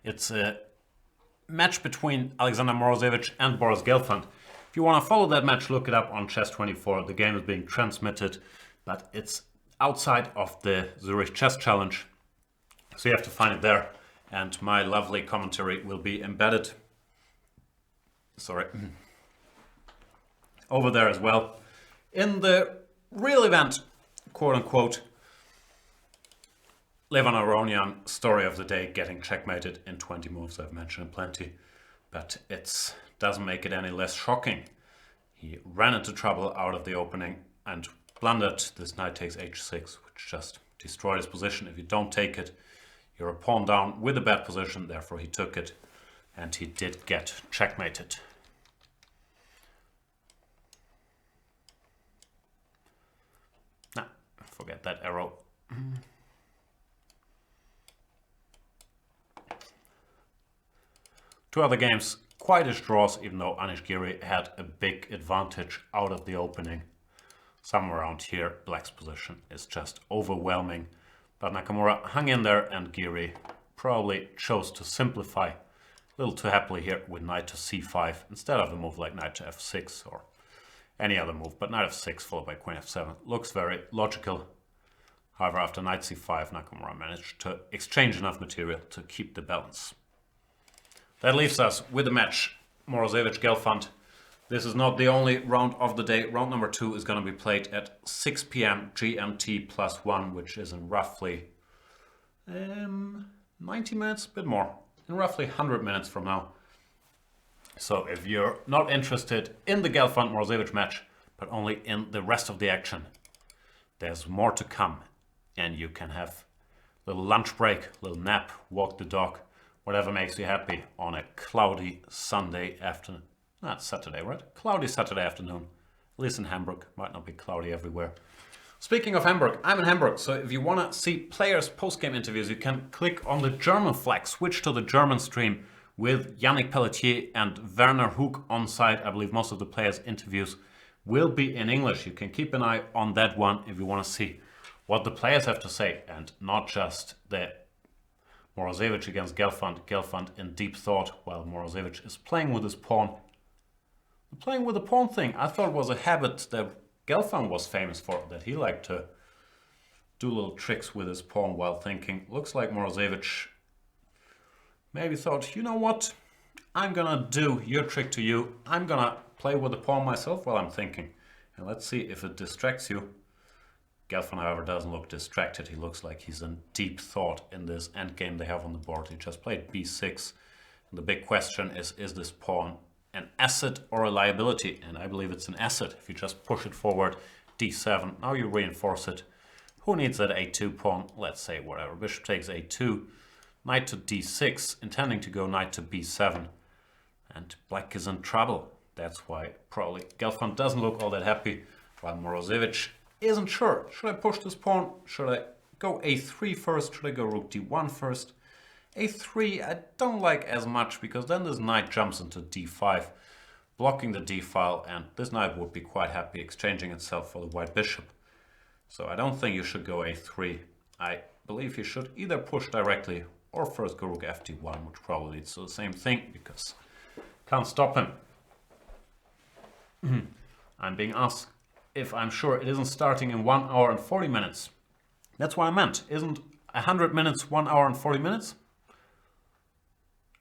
It's a match between Alexander Morozevich and Boris Gelfand. If you want to follow that match, look it up on Chess24. The game is being transmitted, but it's outside of the Zurich Chess Challenge, so you have to find it there. and my lovely commentary will be embedded, sorry, over there as well. In the real event, quote unquote, Levan Aronian, story of the day, getting checkmated in 20 moves. I've mentioned plenty, but it doesn't make it any less shocking. He ran into trouble out of the opening and blundered this knight takes h6, which just destroyed his position. If you don't take it, you're a pawn down with a bad position, therefore he took it, and he did get checkmated. Nah, forget that arrow. Two other games, quite-ish draws, even though Giri had a big advantage out of the opening. Somewhere around here, Black's position is just overwhelming. But Nakamura hung in there, and Giri probably chose to simplify a little too happily here with knight to c5 instead of a move like knight to f6 or any other move. But knight f6 followed by queen f7 looks very logical. However, after knight c5, Nakamura managed to exchange enough material to keep the balance. That leaves us with the match Morozevich Gelfand. This is not the only round of the day. Round number 2 is going to be played at 6 p.m. GMT +1, which is in roughly 90 minutes, a bit more, in roughly 100 minutes from now. So if you're not interested in the Gelfand-Morozevich match, but only in the rest of the action, there's more to come, and you can have a little lunch break, a little nap, walk the dog, whatever makes you happy on a cloudy Sunday afternoon. Not Saturday, right? Cloudy Saturday afternoon. At least in Hamburg. Might not be cloudy everywhere. Speaking of Hamburg, I'm in Hamburg. So if you want to see players' post-game interviews, you can click on the German flag, switch to the German stream with Yannick Pelletier and Werner Hug on site. I believe most of the players' interviews will be in English. You can keep an eye on that one if you want to see what the players have to say, and not just the Morozevich against Gelfand. Gelfand in deep thought while Morozevich is playing with his pawn. The playing with the pawn thing I thought was a habit that Gelfand was famous for, that he liked to do little tricks with his pawn while thinking. Looks like Morozevich maybe thought, you know what, I'm gonna do your trick to you. I'm gonna play with the pawn myself while I'm thinking. And let's see if it distracts you. Gelfand, however, doesn't look distracted. He looks like he's in deep thought in this endgame they have on the board. He just played b6. And the big question is this pawn an asset or a liability? And I believe it's an asset. If you just push it forward, d7, now you reinforce it. Who needs that a2 pawn? Let's say whatever. Bishop takes a2, knight to d6, intending to go knight to b7. And Black is in trouble. That's why probably Gelfand doesn't look all that happy, while Morozevich isn't sure. Should I push this pawn? Should I go a3 first? Should I go rook d1 first? a3 I don't like as much, because then this knight jumps into d5, blocking the d file, and this knight would be quite happy exchanging itself for the white bishop. So I don't think you should go a3. I believe you should either push directly or first go rook fd1, which probably leads to the same thing, because can't stop him. I'm being asked if I'm sure it isn't starting in 1 hour and 40 minutes. That's what I meant. Isn't 100 minutes 1 hour and 40 minutes?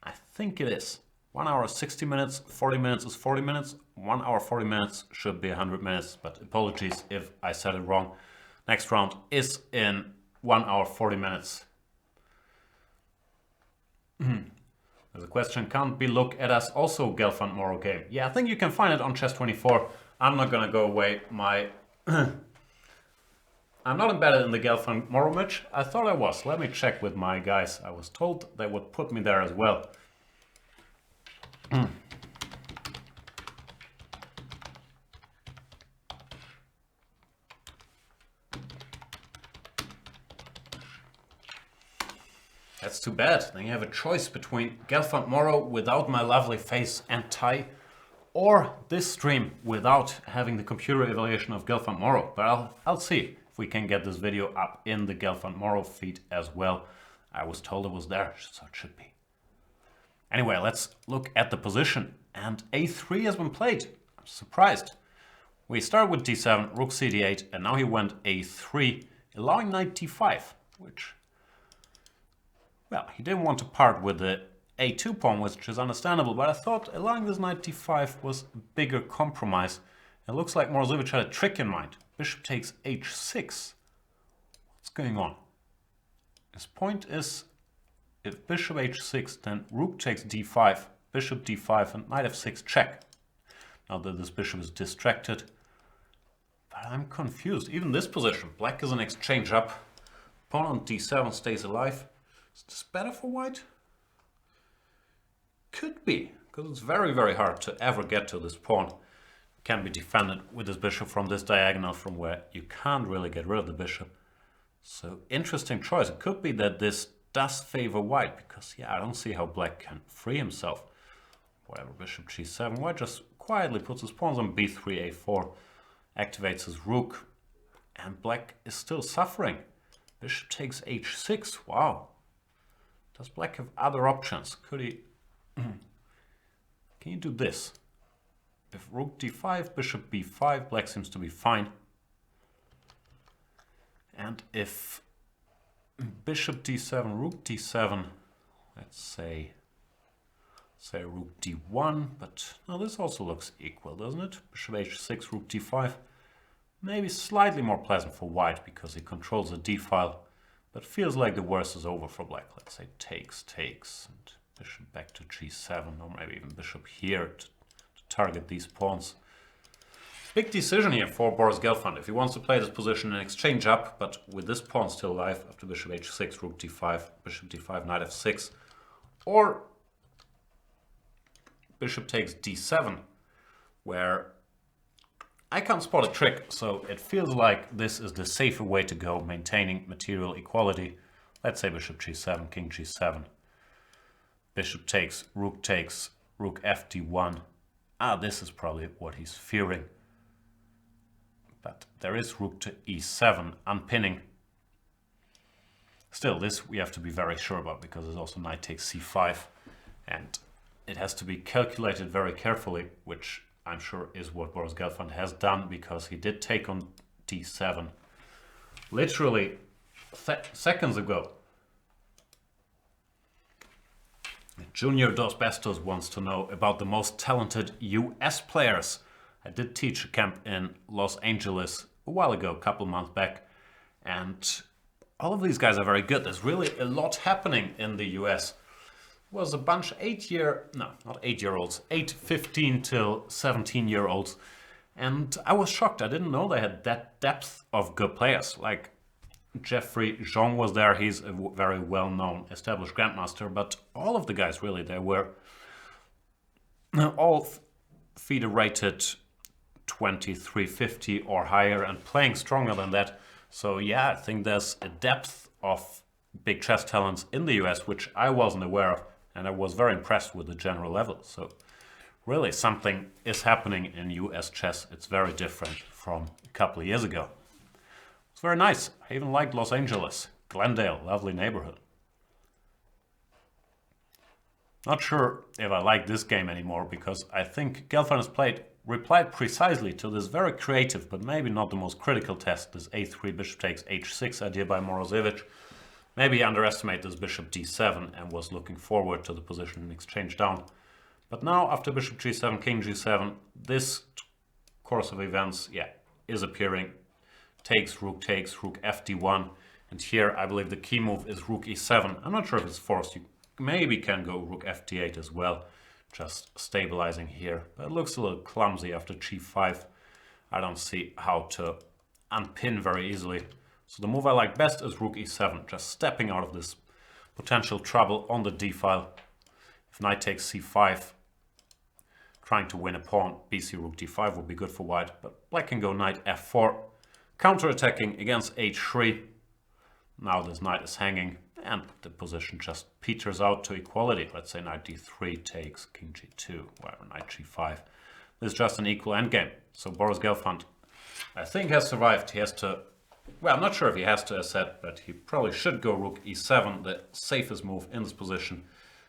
I think it is. 1 hour 60 minutes, 40 minutes is 40 minutes. 1 hour 40 minutes should be 100 minutes, but apologies if I said it wrong. Next round is in 1 hour 40 minutes. There's a question, can't be look at us also Gelfand Moro game? Yeah, I think you can find it on Chess24. I'm not gonna go away my... I'm not embedded in the Gelfand Moro match. I thought I was. Let me check with my guys. I was told they would put me there as well. That's too bad. Then you have a choice between Gelfand Moro without my lovely face and tie, or this stream without having the computer evaluation of Gelfand Moro. But I'll see if we can get this video up in the Gelfand Moro feed as well. I was told it was there, so it should be. Anyway, let's look at the position. And a3 has been played. I'm surprised. We start with d7, rook cd8, and now he went a3, allowing knight d5, which Well, he didn't want to part with the a2 pawn, which is understandable, but I thought allowing this knight d5 was a bigger compromise. It looks like Morozevich had a trick in mind. Bishop takes h6. What's going on? His point is, if bishop h6, then rook takes d5, bishop d5, and knight f6 check. Now that this bishop is distracted. But I'm confused. Even this position, black is an exchange up. Pawn on d7 stays alive. Is this better for white? Could be, because it's very, very hard to ever get to this pawn. It can be defended with this bishop from this diagonal from where you can't really get rid of the bishop. So interesting choice. It could be that this does favor white, because yeah, I don't see how black can free himself. Whatever, bishop g7, white just quietly puts his pawns on b3, a4, activates his rook, and black is still suffering. Bishop takes h6, wow. Does black have other options? Could he... Can you do this? If rook d5, bishop b5, black seems to be fine. And if bishop d7, rook d7, let's say rook d1, but no, this also looks equal, doesn't it? Bishop h6, rook d5, maybe slightly more pleasant for white because he controls the d-file, but feels like the worst is over for black. Let's say takes, and bishop back to g7, or maybe even bishop here to target these pawns. Big decision here for Boris Gelfand. If he wants to play this position and exchange up, but with this pawn still alive after bishop h6, rook d5, bishop d5, knight f6, or bishop takes d7, where I can't spot a trick, so it feels like this is the safer way to go, maintaining material equality. Let's say bishop g7, king g7, bishop takes, rook f d1. This is probably what he's fearing. But there is rook to e7, unpinning. Still, this we have to be very sure about, because there's also knight takes c5, and it has to be calculated very carefully, which I'm sure is what Boris Gelfand has done, because he did take on d7 literally seconds ago. Junior Dos Bestos wants to know about the most talented US players. I did teach a camp in Los Angeles a while ago, a couple months back, and all of these guys are very good. There's really a lot happening in the US. It was a bunch 8, 15 till 17-year-olds, and I was shocked. I didn't know they had that depth of good players. Like Jeffrey Zhong was there. He's a very well-known established grandmaster, but all of the guys really, they were all FIDE rated 2350 or higher and playing stronger than that. So yeah, I think there's a depth of big chess talents in the US which I wasn't aware of, and I was very impressed with the general level. So really something is happening in US chess. It's very different from a couple of years ago. It's very nice. I even liked Los Angeles. Glendale, lovely neighborhood. Not sure if I like this game anymore, because I think Gelfand has replied precisely to this very creative but maybe not the most critical test, this a3 bishop takes h6 idea by Morozevich. Maybe he underestimated this bishop d7 and was looking forward to the position in exchange down. But now after bishop g7, king g7, this course of events, yeah, is appearing. Takes, rook f d1, and here I believe the key move is rook e7. I'm not sure if it's forced. You maybe can go rook f d8 as well, just stabilizing here, but it looks a little clumsy after g5. I don't see how to unpin very easily. So the move I like best is rook e7, just stepping out of this potential trouble on the d-file. If knight takes c5, trying to win a pawn, bc rook d5 would be good for white, but black can go knight f4. Counter-attacking against h3. Now this knight is hanging and the position just peters out to equality. Let's say knight d3 takes king g2, whatever, knight g5. This is just an equal endgame. So Boris Gelfand, I think, has survived. He has to, well, I'm not sure if he has to, as said, but he probably should go rook e7, the safest move in this position,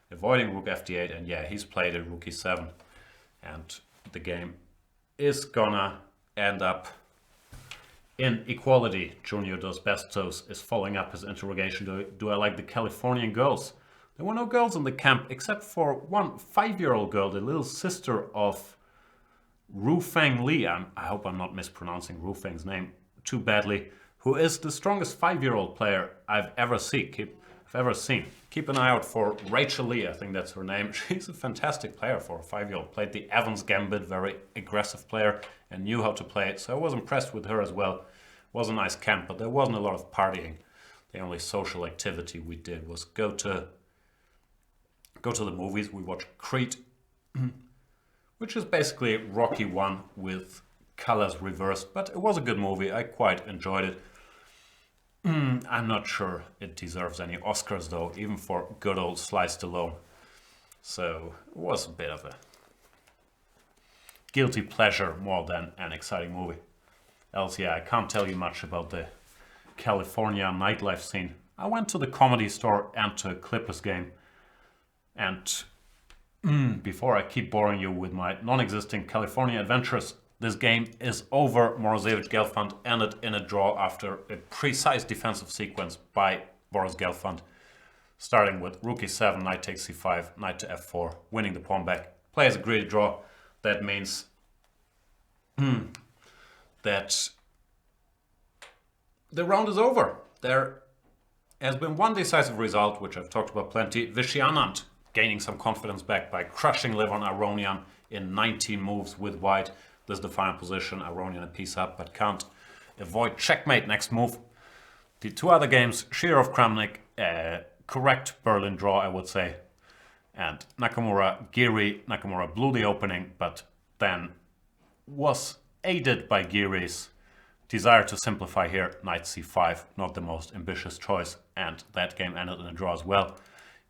avoiding rook f d8, and yeah, he's played it, rook e7, and the game is gonna end up Inequality. Junior Dos Bestos is following up his interrogation. Do I like the Californian girls? There were no girls in the camp except for one 5-year-old girl, the little sister of Ru Feng Li. I hope I'm not mispronouncing Ru Feng's name too badly. Who is the strongest 5-year-old player I've ever seen. Keep an eye out for Rachel Lee, I think that's her name. She's a fantastic player for a 5-year-old. Played the Evans Gambit, very aggressive player, and knew how to play it. So I was impressed with her as well. It was a nice camp, but there wasn't a lot of partying. The only social activity we did was go to the movies. We watched Creed, which is basically Rocky 1 with colors reversed, but it was a good movie. I quite enjoyed it. I'm not sure it deserves any Oscars though, even for good old Sly Stallone. So it was a bit of a guilty pleasure more than an exciting movie. Else, yeah, I can't tell you much about the California nightlife scene. I went to the Comedy Store and to Clippers game. And before I keep boring you with my non-existing California adventures, this game is over. Morozevich Gelfand ended in a draw after a precise defensive sequence by Boris Gelfand, starting with rook e7, knight takes c5, knight to f4, winning the pawn back. Plays a greedy draw. That means that the round is over. There has been one decisive result, which I've talked about plenty. Vishy Anand gaining some confidence back by crushing Levon Aronian in 19 moves with white. This is the final position. Aronian a piece up, but can't avoid checkmate next move. The two other games, Shirov Kramnik, correct Berlin draw, I would say. And Nakamura, Giri. Nakamura blew the opening, but then was aided by Giri's desire to simplify here. Knight c5, not the most ambitious choice, and that game ended in a draw as well.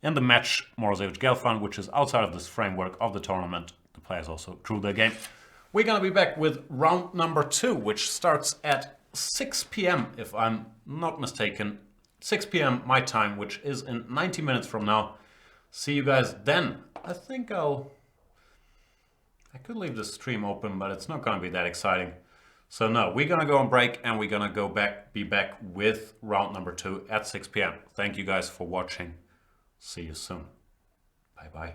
In the match, Morozevich Gelfand, which is outside of this framework of the tournament, the players also drew their game. We're going to be back with round number 2, which starts at 6 p.m. if I'm not mistaken. 6 p.m. my time, which is in 90 minutes from now. See you guys then. I think I could leave the stream open, but it's not going to be that exciting. So no, we're going to go on break and we're going to be back with round number 2 at 6 p.m. Thank you guys for watching. See you soon. Bye-bye.